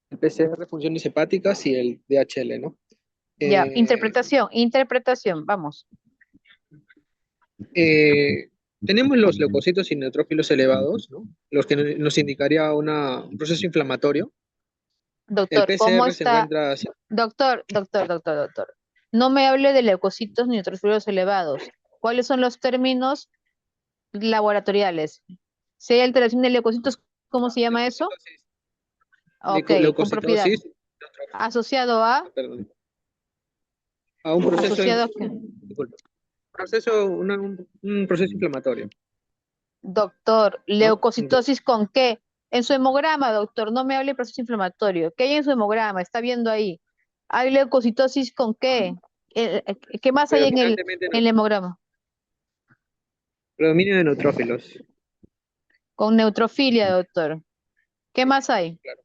Speaker 6: el PCR, funciones hepáticas y el DHL, ¿no?
Speaker 2: Ya,
Speaker 6: Eh,
Speaker 2: interpretación, vamos.
Speaker 6: Tenemos los leucocitos y neutrófilos elevados, ¿no? Los que nos indicaría un proceso inflamatorio. El
Speaker 2: Doctor, ¿cómo
Speaker 6: PCR se
Speaker 2: está?
Speaker 6: encuentra...
Speaker 2: Doctor. No me hable de leucocitos ni neutrófilos elevados. ¿Cuáles son los términos laboratoriales? Si hay alteración de leucocitos, ¿cómo se llama eso? Ok, con propiedad.
Speaker 6: Leucocitosis,
Speaker 2: Asociado a,
Speaker 6: perdón, a un proceso,
Speaker 2: asociado a qué?
Speaker 6: disculpe, un proceso inflamatorio,
Speaker 2: Doctor,
Speaker 6: ¿no?
Speaker 2: leucocitosis con qué? En su hemograma, doctor, no me hable de proceso inflamatorio. ¿Qué hay en su hemograma? Está viendo ahí. ¿Hay leucocitosis con qué? ¿Qué más hay en el hemograma?
Speaker 6: Predominio de neutrófilos.
Speaker 2: Con neutrofilia, doctor. ¿Qué más hay?
Speaker 6: Claro.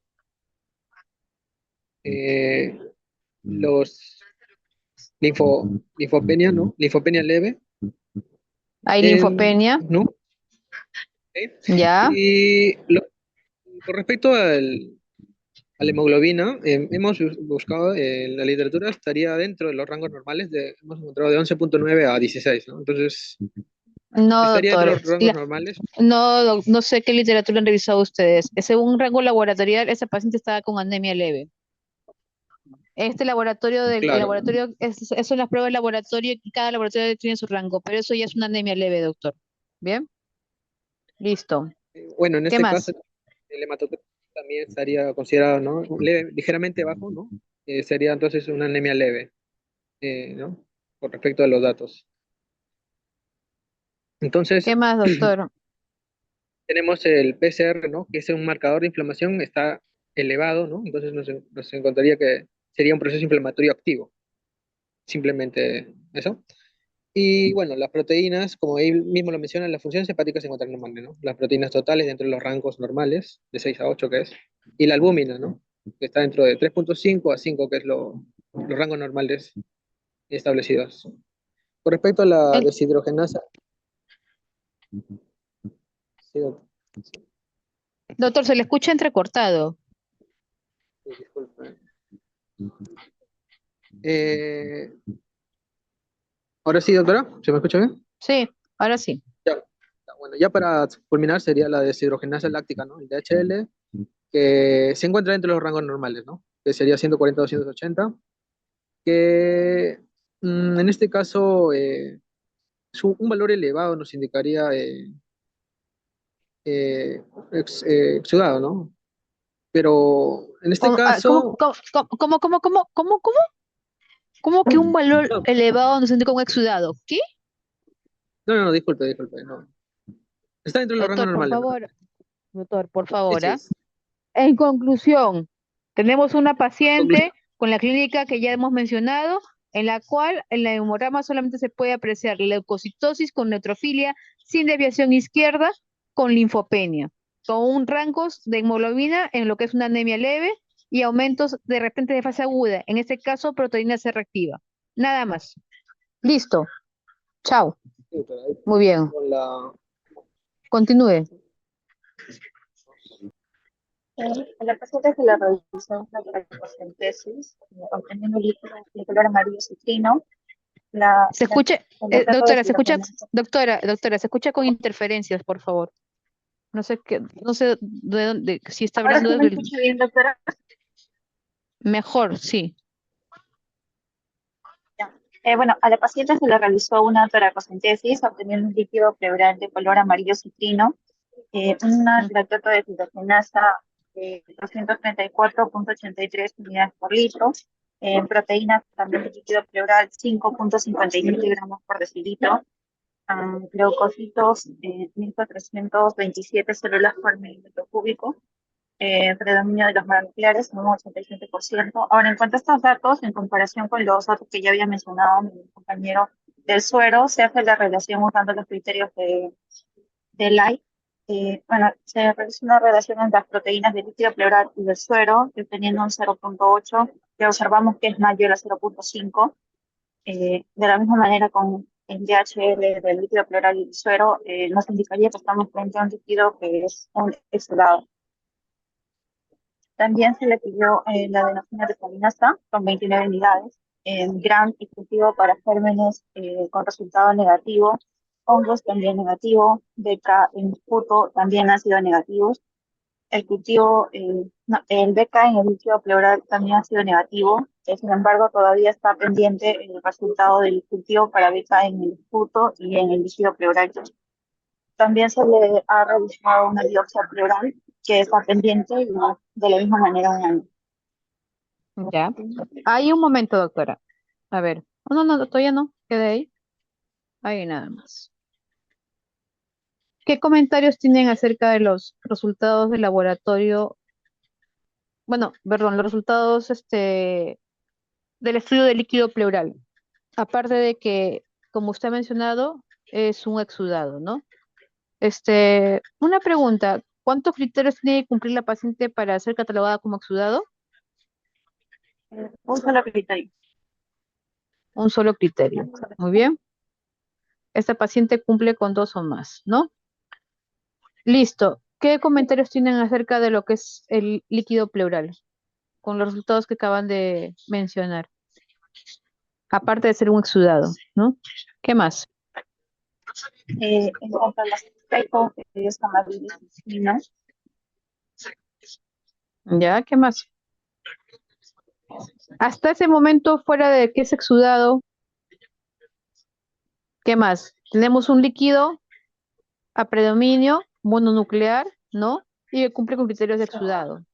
Speaker 6: Los linfopenia, ¿no? Linfopenia leve.
Speaker 2: Hay linfopenia.
Speaker 6: ¿No?
Speaker 2: Ya.
Speaker 6: Y con respecto a la hemoglobina, hemos buscado en la literatura, estaría dentro de los rangos normales, hemos encontrado de 11.9 a 16, ¿no? Entonces,
Speaker 2: No,
Speaker 6: estaría dentro de
Speaker 2: doctor.
Speaker 6: los rangos normales.
Speaker 2: No sé qué literatura han revisado ustedes. Según un rango laboratorial, ese paciente estaba con anemia leve. Este laboratorio el
Speaker 6: Claro.
Speaker 2: laboratorio, son las pruebas de laboratorio y cada laboratorio tiene su rango, pero eso ya es una anemia leve, doctor. ¿Bien? Listo.
Speaker 6: Bueno, en
Speaker 2: ¿Qué
Speaker 6: este
Speaker 2: más?
Speaker 6: caso, el hematocrito también estaría considerado, ¿no? Ligeramente bajo, ¿no? Sería entonces una anemia leve, ¿no? Con respecto a los datos. Entonces,
Speaker 2: ¿Qué más, doctor?
Speaker 6: tenemos el PCR, ¿no? Que es un marcador de inflamación, está elevado, ¿no? Entonces nos encontraría que sería un proceso inflamatorio activo. Simplemente eso. Y bueno, las proteínas, como él mismo lo menciona, las funciones hepáticas se encuentran normales, ¿no? Las proteínas totales dentro de los rangos normales, de 6 a 8 que es, y la albúmina, ¿no? Que está dentro de 3.5 a 5, que es los rangos normales establecidos. Con respecto a la deshidrogenasa, sí,
Speaker 2: Doctor, se le escucha entrecortado.
Speaker 6: disculpe. Ahora sí, doctora, ¿se me escucha bien?
Speaker 2: Sí, ahora sí.
Speaker 6: Bueno, ya para culminar sería la deshidrogenasa láctica, ¿no? El DHL, que se encuentra dentro de los rangos normales, ¿no? Que sería 140 a 280, que en este caso un valor elevado nos indicaría exudado, ¿no? Pero en este caso...
Speaker 2: ¿Cómo que un valor elevado nos indica un exudado? ¿Qué?
Speaker 6: No, disculpe, no. Está dentro de los rangos
Speaker 2: Doctor, por
Speaker 6: normales, ¿no?
Speaker 2: favor. Doctor, por favor,
Speaker 6: Sí,
Speaker 2: ¿ah?
Speaker 6: sí.
Speaker 2: En conclusión, tenemos una paciente con la clínica que ya hemos mencionado, en la cual en la hemograma solamente se puede apreciar leucocitosis con neutrofilia, sin desviación izquierda, con linfopenia, con un rangos de hemoglobina en lo que es una anemia leve y aumentos de repente de fase aguda, en este caso proteína C reactiva. Nada más. Listo. Chao. Muy bien. Continúe.
Speaker 9: La paciente se le realizó una paracentesis, obteniendo líquido de color amarillo citrino.
Speaker 2: Se escucha,
Speaker 9: el objeto de
Speaker 2: doctora, se escucha con interferencias, por favor. No sé de dónde, si está
Speaker 9: Ahora
Speaker 2: hablando
Speaker 9: sí me
Speaker 2: del...
Speaker 9: escucha bien, doctora.
Speaker 2: Mejor, sí.
Speaker 9: Bueno, a la paciente se le realizó una toracocentesis, obteniendo un líquido pleural de color amarillo citrino, una lactato de hidrogenasa de 234.83 unidades por litro, proteína también de líquido pleural 5.57 gramos por decilitro, leucocitos 1.427 células por milímetro cúbico, predominio de los mononucleares en un 87%. Ahora, en cuanto a estos datos, en comparación con los datos que ya había mencionado mi compañero
Speaker 15: del suero se hace la relación usando los criterios de Light. Bueno, se realiza una relación entre las proteínas del líquido pleural y del suero, teniendo un 0,8, que observamos que es mayor a 0,5. De la misma manera con el DHL del líquido pleural y el suero, nos indicaría que estamos frente a un líquido que es un exudado. También se le pidió la adenosina tricolinasa con 29 unidades, GRAM y cultivo para gérmenes con resultado negativo, hongos también negativo, BK en puto también ha sido negativos. El cultivo, no, el BK en el líquido pleural también ha sido negativo, sin embargo todavía está pendiente el resultado del cultivo para BK en el puto y en el líquido pleural. También se le ha realizado una biopsia pleural que está pendiente y de la misma manera un año.
Speaker 2: Ya. Hay un momento, doctora. A ver. No, no, todavía no. Quede ahí. Ahí nada más. ¿Qué comentarios tienen acerca de los resultados del laboratorio? Bueno, perdón, los resultados del estudio del líquido pleural. Aparte de que, como usted ha mencionado, es un exudado, ¿no? Una pregunta. ¿Cuántos criterios tiene que cumplir la paciente para ser catalogada como exudado?
Speaker 15: Un solo criterio.
Speaker 2: Un solo criterio. Muy bien. Esta paciente cumple con 2 o más, ¿no? Listo. ¿Qué comentarios tienen acerca de lo que es el líquido pleural? Con los resultados que acaban de mencionar. Aparte de ser un exudado, ¿no? ¿Qué más?
Speaker 15: En cuanto a las aspectos de esta medicina,
Speaker 2: ¿Ya? ¿Qué más? Hasta ese momento, fuera de que es exudado, ¿qué más? Tenemos un líquido a predominio mononuclear, ¿no? Y que cumple con criterios de exudado.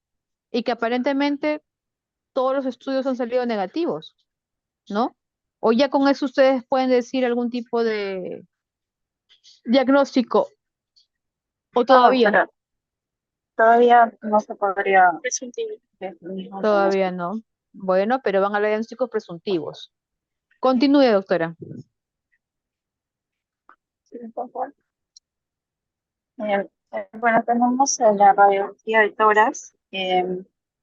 Speaker 2: Y que aparentemente todos los estudios han salido negativos, ¿no? O ya con eso ustedes pueden decir algún tipo de diagnóstico, o todavía.
Speaker 15: doctora, todavía no se podría definir.
Speaker 2: Todavía no. Bueno, pero van a hablar de diagnósticos presuntivos. Continúe, doctora.
Speaker 15: Sí, por favor. Bueno, tenemos la radiología de tórax.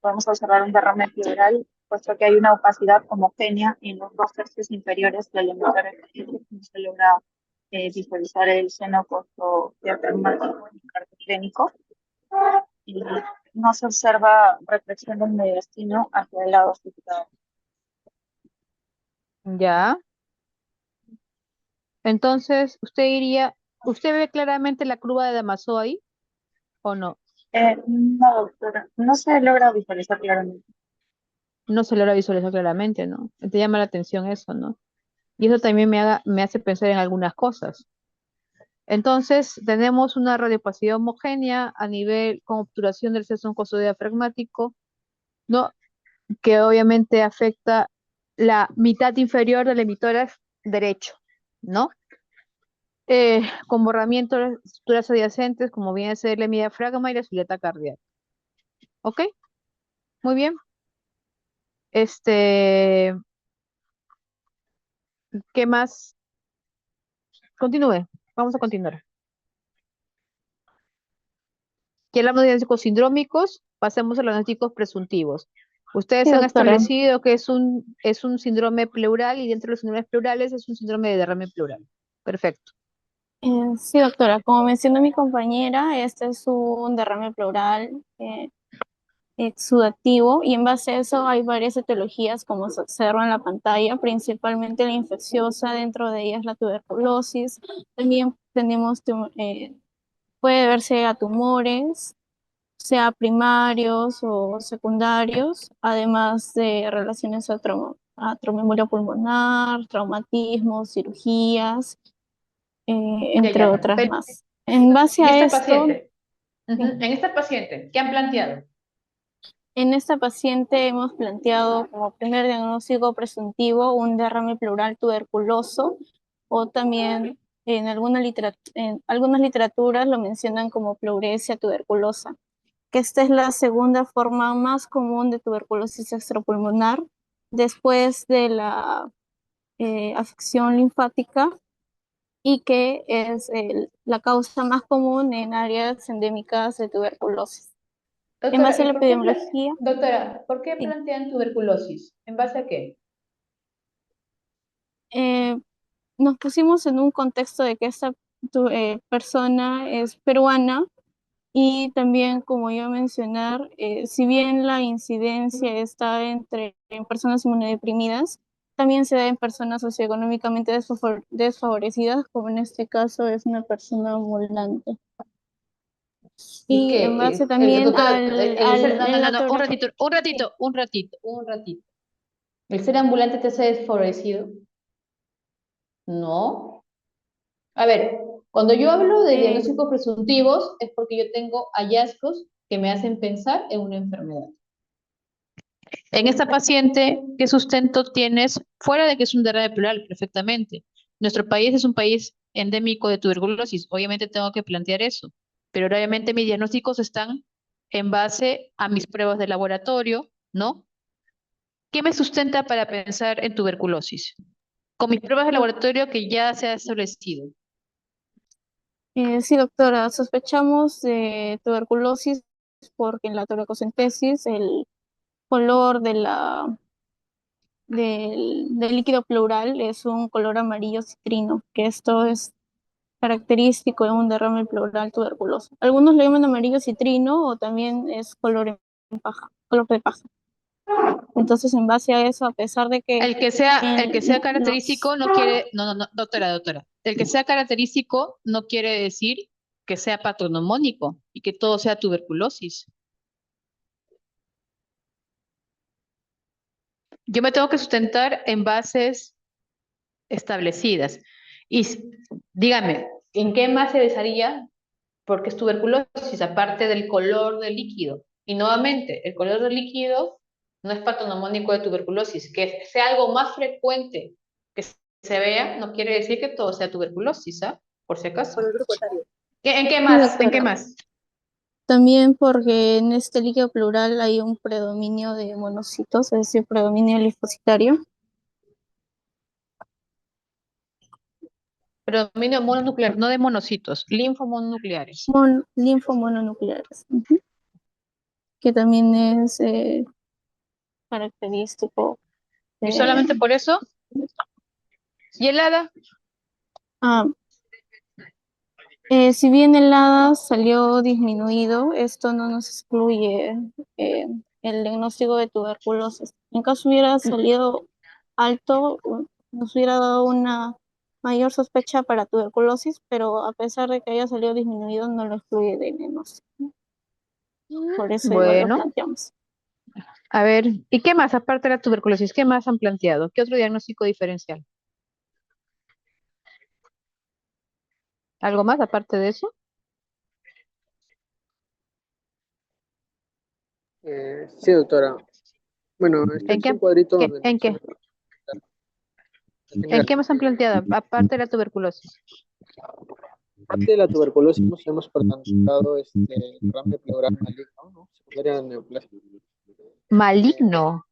Speaker 15: Podemos observar un derrame pleural, puesto que hay una opacidad homogénea en los 2 tercios inferiores del hemisferio izquierdo. No se logra visualizar el seno costodiafragmático ni cardiogénico. Y no se observa retracción del mediastino hacia el lado superior.
Speaker 2: Ya. Entonces, ¿usted ve claramente la curva de Damaso ahí o no?
Speaker 15: No, doctora, no se logra visualizar claramente.
Speaker 2: No se logra visualizar claramente, ¿no? Te llama la atención eso, ¿no? Y eso también me hace pensar en algunas cosas. Entonces, tenemos una radiopacidad homogénea a nivel con obturación del sesón costodiafragmático, ¿no? Que obviamente afecta la mitad inferior del hemitórax derecho, ¿no? Con borramiento de las estructuras adyacentes, como viene a ser el hemidiafragma y la silueta cardíaca. ¿Ok? Muy bien. ¿Qué más? Continúe. Vamos a continuar. Ya hablamos de diagnósticos sindrómicos, pasemos a los diagnósticos presuntivos. Ustedes
Speaker 1: Sí,
Speaker 2: han
Speaker 1: doctora.
Speaker 2: establecido que es un síndrome pleural y dentro de los síndromes pleurales es un síndrome de derrame pleural. Perfecto.
Speaker 1: Sí, doctora, como mencionó mi compañera, este es un derrame pleural exudativo y en base a eso hay varias etiologías como se observa en la pantalla, principalmente la infecciosa, dentro de ellas la tuberculosis. También tenemos, puede verse a tumores, sea primarios o secundarios, además de relaciones a tromboembolia pulmonar, traumatismos, cirugías, entre
Speaker 2: Ya.
Speaker 1: otras más. En base
Speaker 2: ¿Y
Speaker 1: a
Speaker 2: esta
Speaker 1: esto,
Speaker 2: paciente?
Speaker 1: sí,
Speaker 2: En esta paciente, ¿qué han planteado?
Speaker 1: en esta paciente hemos planteado como primer diagnóstico presuntivo un derrame pleural tuberculoso o también en algunas literaturas lo mencionan como pleuresia tuberculosa, que esta es la segunda forma más común de tuberculosis extrapulmonar después de la afección linfática y que es la causa más común en áreas endémicas de tuberculosis. En
Speaker 2: Doctora,
Speaker 1: base a
Speaker 2: ¿y
Speaker 1: la
Speaker 2: por qué,
Speaker 1: epidemiología,
Speaker 2: doctora, por qué
Speaker 1: sí,
Speaker 2: plantean tuberculosis? ¿En base a qué?
Speaker 1: nos pusimos en un contexto de que esta persona es peruana y también, como iba a mencionar, si bien la incidencia está en personas inmunodeprimidas, también se da en personas socioeconómicamente desfavorecidas, como en este caso es una persona ambulante.
Speaker 2: ¿Y
Speaker 1: Y en
Speaker 2: qué?
Speaker 1: base también
Speaker 2: Doctora, no, no,
Speaker 1: en
Speaker 2: no,
Speaker 1: la
Speaker 2: no, un ratito. ¿El ser ambulante te hace desfavorecido? No. A ver, cuando yo hablo de diagnósticos presuntivos es porque yo tengo hallazgos que me hacen pensar en una enfermedad. En esta paciente, ¿qué sustento tienes? Fuera de que es un derrame pleural, perfectamente. Nuestro país es un país endémico de tuberculosis. Obviamente tengo que plantear eso. Pero obviamente mis diagnósticos están en base a mis pruebas de laboratorio, ¿no? ¿Qué me sustenta para pensar en tuberculosis? Con mis pruebas de laboratorio que ya se ha establecido.
Speaker 1: Sí, doctora, sospechamos de tuberculosis porque en la toracocentesis el color del líquido pleural es un color amarillo citrino, que esto es característico de un derrame pleural tuberculoso. Algunos le llaman amarillo citrino o también es color de paja. Entonces, en base a eso, a pesar de que
Speaker 2: El que sea característico no quiere, no, doctora. El que sea característico no quiere decir que sea patognomónico y que todo sea tuberculosis. Yo me tengo que sustentar en bases establecidas. Y dígame, ¿en qué más se basaría? Porque es tuberculosis, aparte del color del líquido. Y nuevamente, el color del líquido no es patognomónico de tuberculosis. Que sea algo más frecuente que se vea, no quiere decir que todo sea tuberculosis, ¿ah? Por si acaso. ¿En qué
Speaker 1: Sí,
Speaker 2: más? ¿En qué
Speaker 1: doctora.
Speaker 2: más?
Speaker 1: También porque en este líquido pleural hay un predominio de monocitos, es decir, predominio linfocitario.
Speaker 2: Predominio mononuclear, no de monocitos, linfomononucleares.
Speaker 1: Linfomononucleares, que también es característico.
Speaker 2: ¿Y solamente por eso? ¿Y el hada?
Speaker 1: Si bien el hada salió disminuido, esto no nos excluye el diagnóstico de tuberculosis. En caso hubiera salido alto, nos hubiera dado una mayor sospecha para tuberculosis, pero a pesar de que haya salido disminuido, no lo excluye del diagnóstico. Por eso igual lo
Speaker 2: Bueno,
Speaker 1: planteamos.
Speaker 2: a ver, ¿y qué más aparte de la tuberculosis? ¿Qué más han planteado? ¿Qué otro diagnóstico diferencial? ¿Algo más aparte de eso?
Speaker 6: Sí, doctora. Bueno, este
Speaker 2: ¿En
Speaker 6: es un
Speaker 2: qué?
Speaker 6: cuadrito donde
Speaker 2: ¿En qué?
Speaker 6: menciona en
Speaker 2: ¿En
Speaker 6: general.
Speaker 2: qué más han planteado aparte de la tuberculosis?
Speaker 6: Aparte de la tuberculosis, hemos planteado el derrame pleural maligno, ¿no? Secundaria neoplasia.
Speaker 2: Maligno.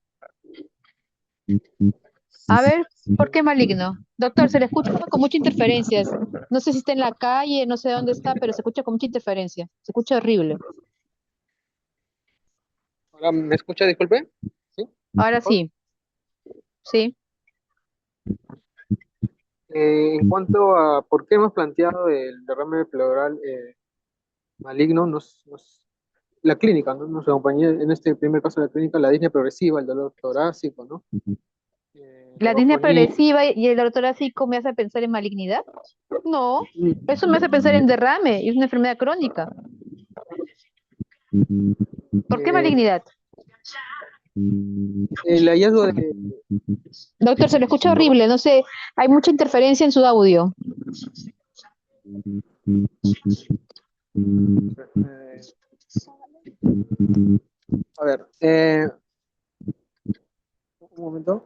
Speaker 2: A ver, ¿por qué maligno? Doctor, se le escucha con muchas interferencias. No sé si está en la calle, no sé dónde está, pero se escucha con mucha interferencia. Se escucha horrible.
Speaker 6: Ahora, ¿me escucha? Disculpe. ¿Sí?
Speaker 2: Ahora sí. Sí.
Speaker 6: En cuanto a por qué hemos planteado el derrame pleural maligno, la clínica, ¿no? Nos acompañó en este primer caso de la clínica, la disnea progresiva, el dolor torácico, ¿no?
Speaker 2: ¿La disnea progresiva y el dolor torácico me hace pensar en malignidad? No, eso me hace pensar en derrame, y es una enfermedad crónica. ¿Por qué malignidad?
Speaker 6: El hallazgo de...
Speaker 2: Doctor, se lo escucha horrible, no sé, hay mucha interferencia en su audio.
Speaker 6: A ver, un momento.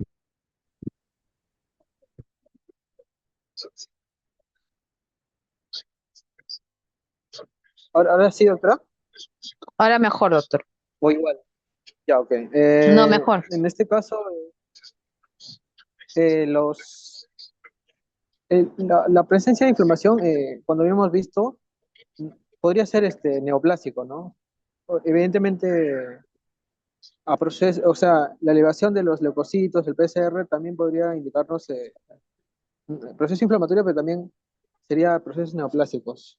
Speaker 6: Ahora sí, doctora.
Speaker 2: Ahora mejor, doctor.
Speaker 6: O igual. Ya, ok.
Speaker 2: No, mejor.
Speaker 6: En este caso, La presencia de inflamación, cuando habíamos visto, podría ser neoplásico, ¿no? Evidentemente, o sea, la elevación de los leucocitos, el PCR, también podría indicarnos proceso inflamatorio, pero también sería procesos neoplásicos.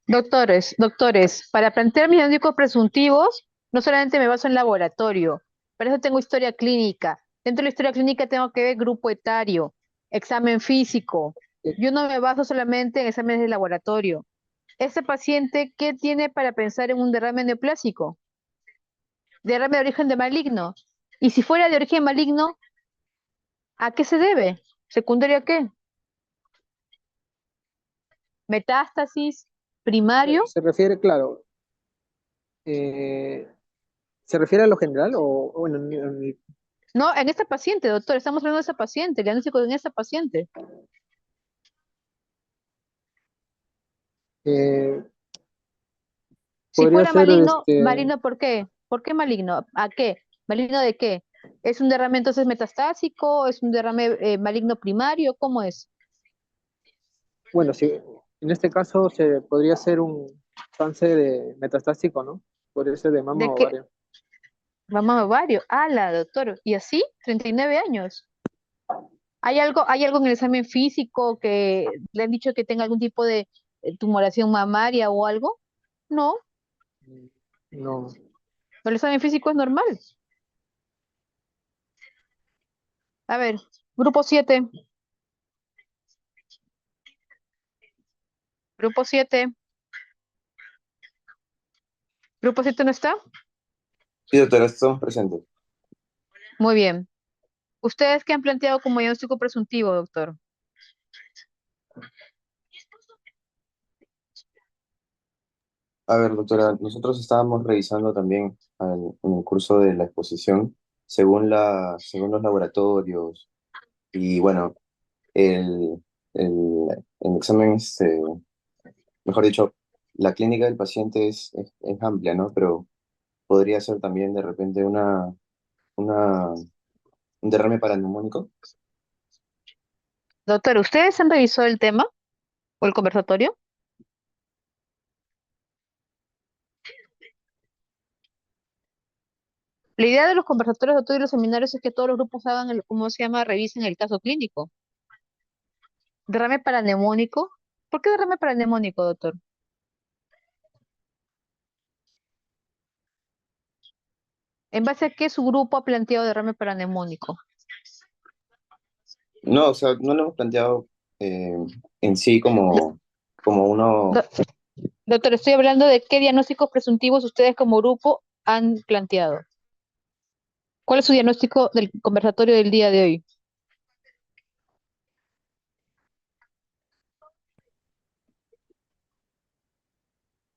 Speaker 2: Doctores, para plantear mis diagnósticos presuntivos, no solamente me baso en laboratorio, para eso tengo historia clínica. Dentro de la historia clínica tengo que ver grupo etario, examen físico. Yo no me baso solamente en exámenes de laboratorio. Este paciente, ¿qué tiene para pensar en un derrame neoplásico? Derrame de origen de maligno. Y si fuera de origen maligno, ¿a qué se debe? ¿Secundario a qué? ¿Metástasis? ¿Primario?
Speaker 6: Se refiere, claro, ¿se refiere a lo general o bueno,
Speaker 2: No, en esta paciente, doctor, estamos hablando de esa paciente, el diagnóstico en esta paciente. Si
Speaker 6: podría
Speaker 2: fuera
Speaker 6: ser
Speaker 2: maligno, maligno ¿por qué? ¿Por qué maligno? ¿A qué? ¿Maligno de qué? ¿Es un derrame entonces metastásico? ¿Es un derrame maligno primario? ¿Cómo es?
Speaker 6: bueno, sí, en este caso se podría ser un cáncer metastásico, ¿no? Podría ser de mama
Speaker 2: ¿De
Speaker 6: o
Speaker 2: qué?
Speaker 6: ovario.
Speaker 2: Mamá ovario. La doctor. ¿Y así? 39 años. ¿Hay algo en el examen físico que le han dicho que tenga algún tipo de tumoración mamaria o algo? No,
Speaker 6: No.
Speaker 2: el examen físico es normal. A ver, grupo 7. Grupo 7. ¿Grupo 7 no está?
Speaker 16: Sí, doctora, estamos presentes.
Speaker 2: Muy bien. ¿Ustedes qué han planteado como diagnóstico presuntivo, doctor?
Speaker 16: A ver, doctora, nosotros estábamos revisando también en el curso de la exposición, según los laboratorios, y bueno, el, el examen, mejor dicho, la clínica del paciente es amplia, ¿no? Pero podría ser también de repente un derrame paraneumónico.
Speaker 2: Doctor, ¿ustedes han revisado el tema o el conversatorio? La idea de los conversatorios, doctor, y los seminarios es que todos los grupos hagan, ¿cómo se llama? Revisen el caso clínico. ¿Derrame paraneumónico? ¿Por qué derrame paraneumónico, doctor? ¿En base a qué su grupo ha planteado derrame paraneumónico?
Speaker 16: No, o sea, no lo hemos planteado en sí como uno.
Speaker 2: Do- Doctor, estoy hablando de qué diagnósticos presuntivos ustedes como grupo han planteado. ¿Cuál es su diagnóstico del conversatorio del día de hoy?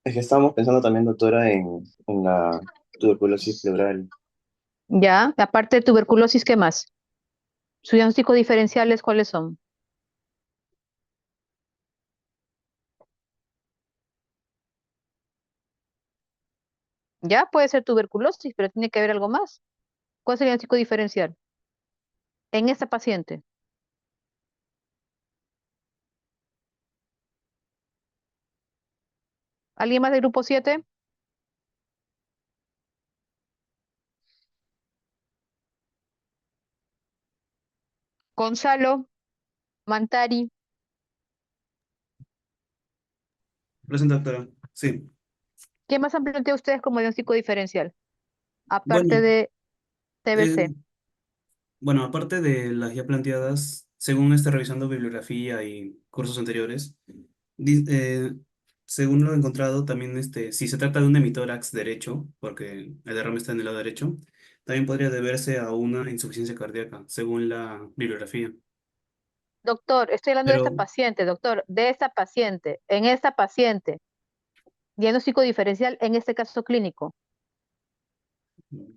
Speaker 16: Es que estábamos pensando también, doctora, en la tuberculosis pleural.
Speaker 2: Ya, aparte de tuberculosis, ¿qué más? ¿Sus diagnósticos diferenciales cuáles son? Ya, puede ser tuberculosis, pero tiene que haber algo más. ¿Cuál es el diagnóstico diferencial? En esta paciente. ¿Alguien más del grupo 7? Gonzalo, Mantari.
Speaker 12: Presente, doctora. Sí.
Speaker 2: ¿Qué más han planteado ustedes como diagnóstico diferencial?
Speaker 12: Bueno,
Speaker 2: Aparte de
Speaker 12: eh,
Speaker 2: TBC.
Speaker 12: bueno, aparte de las ya planteadas, según revisando bibliografía y cursos anteriores, di- eh, según lo he encontrado, también si se trata de un hemitórax derecho, porque el derrame está en el lado derecho, también podría deberse a una insuficiencia cardíaca, según la bibliografía.
Speaker 2: Doctor, estoy hablando de esta
Speaker 12: Pero
Speaker 2: paciente, doctor, de esta paciente, en esta paciente. Diagnóstico diferencial en este caso clínico.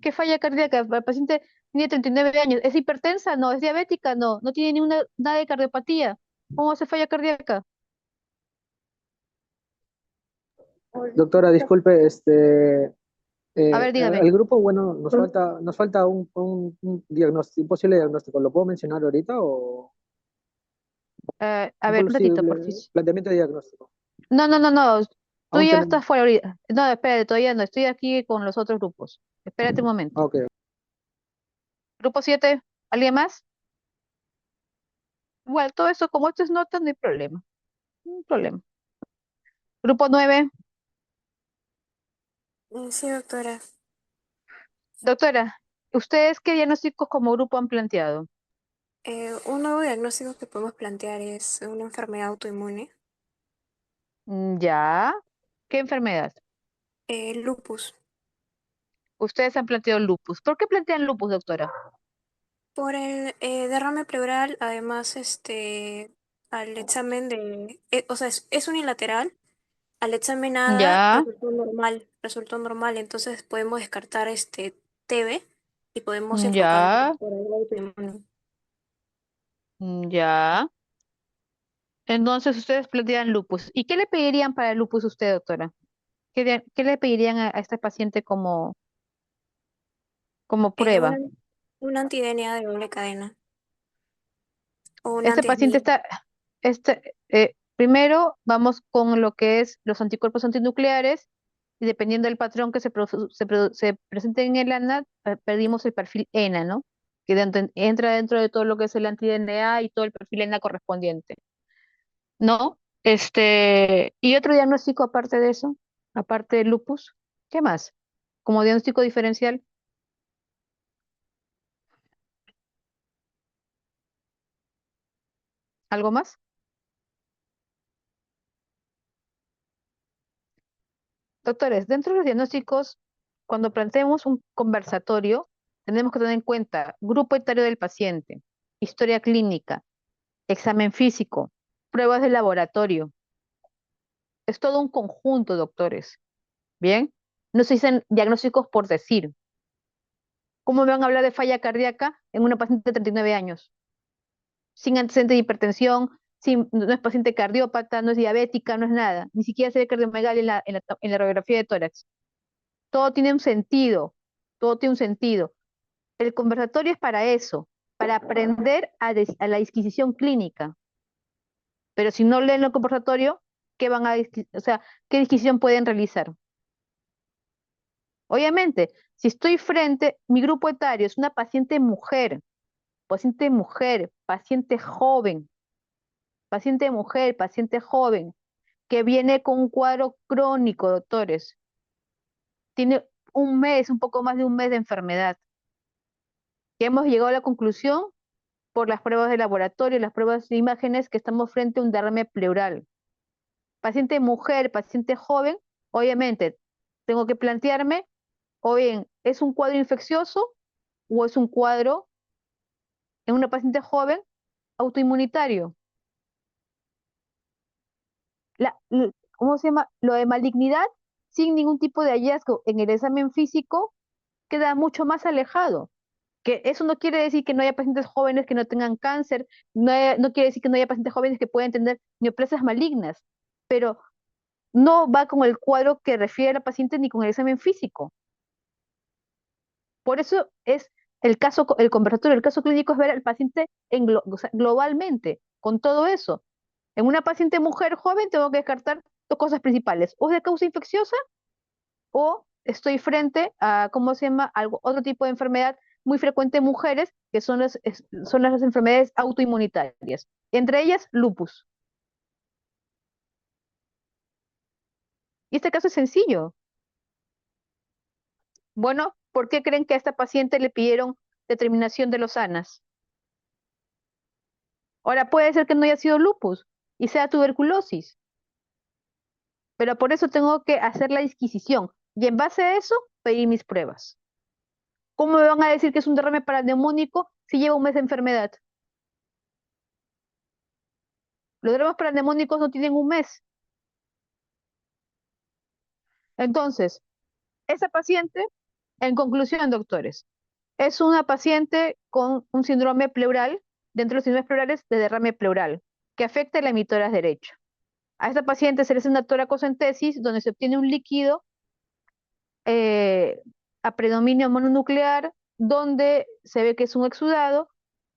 Speaker 2: ¿Qué falla cardíaca? El paciente tiene 39 años. ¿Es hipertensa? No. ¿Es diabética? No. No tiene ninguna nada de cardiopatía. ¿Cómo hace falla cardíaca?
Speaker 6: Doctora, disculpe,
Speaker 2: A ver, dígame.
Speaker 6: al grupo, bueno, nos falta un diagnóstico, un posible diagnóstico. ¿Lo puedo mencionar ahorita o...?
Speaker 2: A ver, un ratito,
Speaker 6: posible
Speaker 2: porfis.
Speaker 6: planteamiento de diagnóstico.
Speaker 2: No, tú
Speaker 6: Aún
Speaker 2: ya
Speaker 6: tenemos.
Speaker 2: estás fuera ahorita. No, espérate, todavía no, estoy aquí con los otros grupos. Espérate un momento.
Speaker 6: Ok.
Speaker 2: Grupo 7, ¿alguien más? Igual, todo eso, como esto es nota, no hay problema. No hay problema. Grupo 9,
Speaker 17: Sí, doctora.
Speaker 2: doctora, ¿ustedes qué diagnósticos como grupo han planteado?
Speaker 17: Un nuevo diagnóstico que podemos plantear es una enfermedad autoinmune,
Speaker 2: Ya. ¿Qué enfermedad?
Speaker 17: lupus.
Speaker 2: Ustedes han planteado lupus. ¿Por qué plantean lupus, doctora?
Speaker 17: Por el derrame pleural, además, al examen o sea, es unilateral. Al examen nada
Speaker 2: Ya,
Speaker 17: resultó normal, entonces podemos descartar TB y podemos enfocarnos
Speaker 2: ya,
Speaker 17: por el autoinmune.
Speaker 2: ya. Entonces ustedes plantean lupus. ¿Y qué le pedirían para el lupus usted, doctora? ¿Qué le pedirían a este paciente como
Speaker 17: Una,
Speaker 2: prueba?
Speaker 17: una anti-DNA de doble cadena o un
Speaker 2: Este paciente
Speaker 17: anti-SNI.
Speaker 2: está, primero vamos con lo que es los anticuerpos antinucleares y dependiendo del patrón que se presente en el ANA, perdimos el perfil ENA, ¿no? Que entra dentro de todo lo que es el anti-DNA y todo el perfil ENA correspondiente, ¿no? Y otro diagnóstico aparte de eso, aparte del lupus, ¿qué más? Como diagnóstico diferencial, ¿algo más? Doctores, dentro de los diagnósticos, cuando planteemos un conversatorio, tenemos que tener en cuenta grupo etario del paciente, historia clínica, examen físico, pruebas de laboratorio. Es todo un conjunto, doctores. ¿Bien? No se dicen diagnósticos por decir. ¿Cómo me van a hablar de falla cardíaca en una paciente de 39 años? Sin antecedente de hipertensión, no es paciente cardiópata, no es diabética, no es nada. Ni siquiera se ve cardiomegalia en la radiografía de tórax. Todo tiene un sentido, todo tiene un sentido. El conversatorio es para eso, para aprender a la disquisición clínica. Pero si no leen el conversatorio, o sea, ¿qué disquisición pueden realizar? Obviamente, si estoy frente, mi grupo etario es una paciente mujer, paciente joven, que viene con un cuadro crónico, doctores. Tiene un poco más de un mes de enfermedad. Que hemos llegado a la conclusión por las pruebas de laboratorio, las pruebas de imágenes, que estamos frente a un derrame pleural. Paciente mujer, paciente joven, obviamente, tengo que plantearme, o bien, ¿es un cuadro infeccioso o es un cuadro en una paciente joven autoinmunitario? ¿Cómo se llama? Lo de malignidad, sin ningún tipo de hallazgo en el examen físico, queda mucho más alejado. Que eso no quiere decir que no haya pacientes jóvenes que no tengan cáncer, no quiere decir que no haya pacientes jóvenes que puedan tener neoplasias malignas, pero no va con el cuadro que refiere a la paciente ni con el examen físico. Por eso es el conversatorio, el caso clínico es ver al paciente o sea, globalmente, con todo eso. En una paciente mujer joven tengo que descartar dos cosas principales, o es de causa infecciosa o estoy frente a, ¿cómo se llama?, otro tipo de enfermedad muy frecuente en mujeres, que son las enfermedades autoinmunitarias, entre ellas lupus. Y este caso es sencillo. Bueno, ¿por qué creen que a esta paciente le pidieron determinación de los ANAS? Ahora puede ser que no haya sido lupus y sea tuberculosis, pero por eso tengo que hacer la disquisición y en base a eso pedir mis pruebas. ¿Cómo me van a decir que es un derrame paraneumónico si lleva un mes de enfermedad? Los derrames paraneumónicos no tienen un mes. Entonces, esa paciente, en conclusión, doctores, es una paciente con un síndrome pleural, dentro de los síndromes pleurales de derrame pleural, que afecta el emitórax derecho. A esta paciente se le hace una toracocentesis donde se obtiene un líquido a predominio mononuclear, donde se ve que es un exudado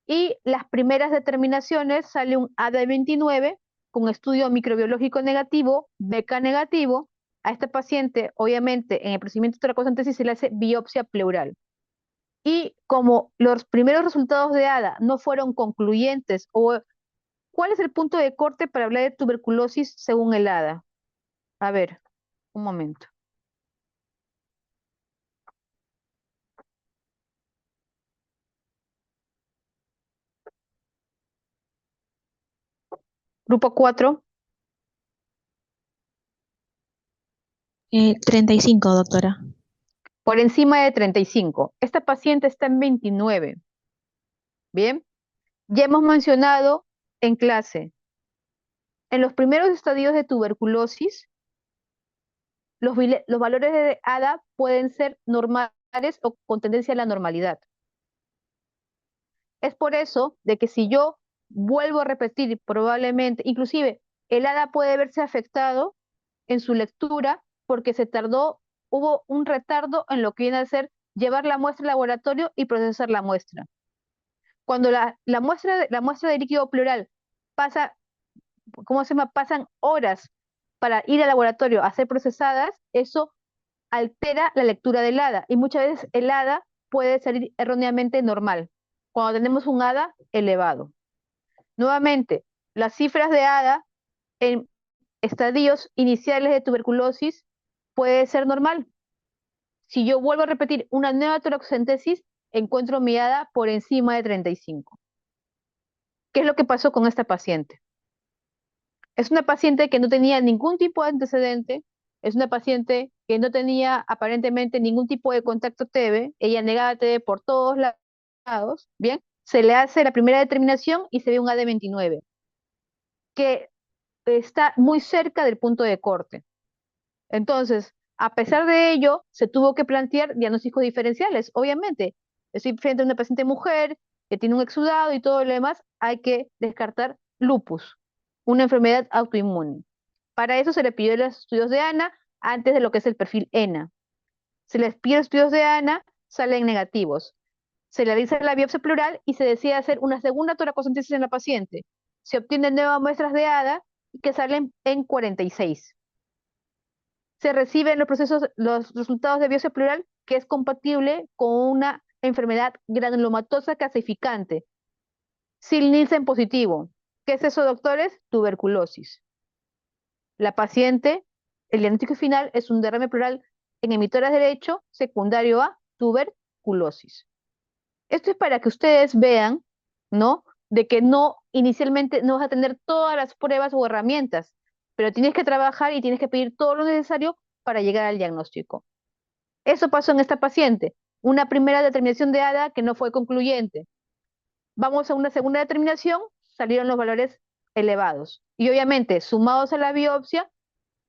Speaker 2: Y las primeras determinaciones sale un A de 29 con estudio microbiológico negativo, BK negativo. A este paciente, obviamente, en el procedimiento de toracocentesis se le hace biopsia pleural. Y como los primeros resultados de ADA no fueron concluyentes, ¿cuál es el punto de corte para hablar de tuberculosis según el ADA? A ver, un momento. Grupo 4.
Speaker 11: 35, doctora.
Speaker 2: Por encima de 35. Esta paciente está en 29. Bien. Ya hemos mencionado en clase, en los primeros estadios de tuberculosis, los valores de ADA pueden ser normales o con tendencia a la normalidad. Es por eso de que si yo vuelvo a repetir, probablemente, inclusive el ADA puede verse afectado en su lectura porque hubo un retardo en lo que viene a ser llevar la muestra al laboratorio y procesar la muestra. Cuando la muestra de líquido pleural pasa, ¿cómo se llama? Pasan horas para ir al laboratorio a ser procesadas, eso altera la lectura del ADA y muchas veces el ADA puede salir erróneamente normal cuando tenemos un ADA elevado. Nuevamente, las cifras de ADA en estadios iniciales de tuberculosis puede ser normal. Si yo vuelvo a repetir una nueva toracocentesis, encuentro mi ADA por encima de 35. ¿Qué es lo que pasó con esta paciente? Es una paciente que no tenía ningún tipo de antecedente, es una paciente que no tenía aparentemente ningún tipo de contacto TB, ella negaba TB por todos lados, ¿bien? Se le hace la primera determinación y se ve un AD29, que está muy cerca del punto de corte. Entonces, a pesar de ello, se tuvo que plantear diagnósticos diferenciales. Obviamente, estoy frente a una paciente mujer que tiene un exudado y todo lo demás, hay que descartar lupus, una enfermedad autoinmune. Para eso se le pidió los estudios de ANA antes de lo que es el perfil ENA. Se les pide los estudios de ANA, salen negativos. Se realiza la biopsia pleural y se decide hacer una segunda toracocentesis en la paciente. Se obtienen nuevas muestras de ADA que salen en 46. Se reciben los resultados de biopsia pleural que es compatible con una enfermedad granulomatosa calcificante. Sil-Nielsen positivo. ¿Qué es eso, doctores? Tuberculosis. La paciente, el diagnóstico final es un derrame pleural en emitoras derecho secundario a tuberculosis. Esto es para que ustedes vean, ¿no? De que inicialmente no vas a tener todas las pruebas o herramientas, pero tienes que trabajar y tienes que pedir todo lo necesario para llegar al diagnóstico. Eso pasó en esta paciente. Una primera determinación de ADA que no fue concluyente. Vamos a una segunda determinación, salieron los valores elevados. Y obviamente, sumados a la biopsia,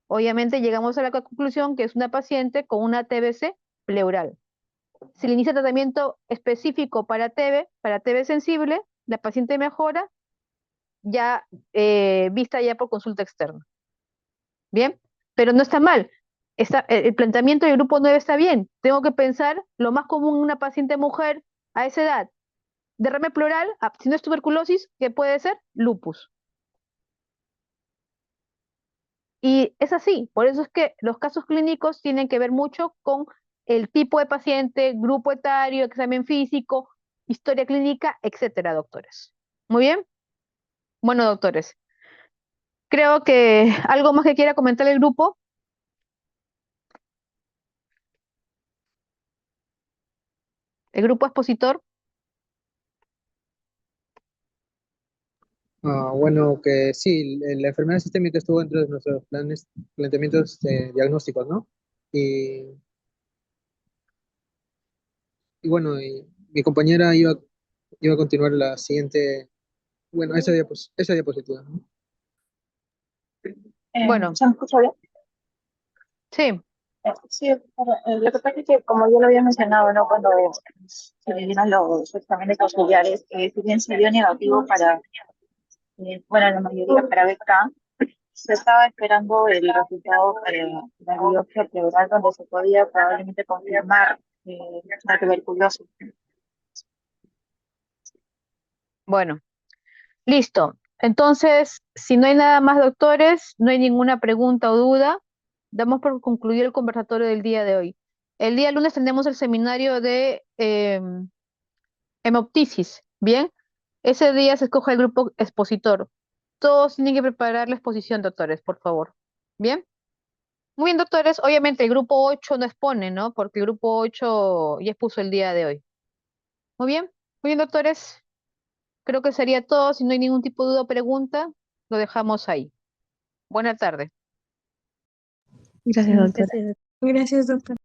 Speaker 2: obviamente llegamos a la conclusión que es una paciente con una TBC pleural. Se le inicia tratamiento específico para TB sensible, la paciente mejora, ya vista ya por consulta externa. Bien, pero no está mal. El planteamiento del grupo 9 está bien. Tengo que pensar lo más común en una paciente mujer a esa edad. Derrame pleural, si no es tuberculosis, ¿qué puede ser? Lupus. Y es así, por eso es que los casos clínicos tienen que ver mucho con el tipo de paciente, grupo etario, examen físico, historia clínica, etcétera, doctores. Muy bien. Bueno, doctores, creo que algo más que quiera comentar el grupo. El grupo expositor.
Speaker 6: Bueno, que sí, la enfermedad sistémica estuvo dentro de nuestros planteamientos diagnósticos, ¿no? Y, y bueno, mi compañera iba a continuar la siguiente, bueno, esa diapositiva, ¿no?
Speaker 2: Bueno.
Speaker 15: ¿Se me escucha bien?
Speaker 2: Sí.
Speaker 15: Sí, lo que pasa es que, como yo lo había mencionado, ¿no? Cuando se le dieron los exámenes auxiliares, si bien se dio negativo para, bueno, la mayoría para BK, se estaba esperando el resultado para la biopsia pleural, donde se podía probablemente confirmar la tuberculosis.
Speaker 2: Bueno, listo. Entonces, si no hay nada más, doctores, no hay ninguna pregunta o duda, damos por concluido el conversatorio del día de hoy. El día lunes tendremos el seminario de hemoptisis, ¿bien? Ese día se escoge el grupo expositor. Todos tienen que preparar la exposición, doctores, por favor. ¿Bien? Muy bien, doctores. Obviamente el grupo 8 no expone, ¿no? Porque el grupo 8 ya expuso el día de hoy. Muy bien, doctores. Creo que sería todo. Si no hay ningún tipo de duda o pregunta, lo dejamos ahí. Buena tarde.
Speaker 11: Gracias, doctora.
Speaker 10: Gracias, doctor.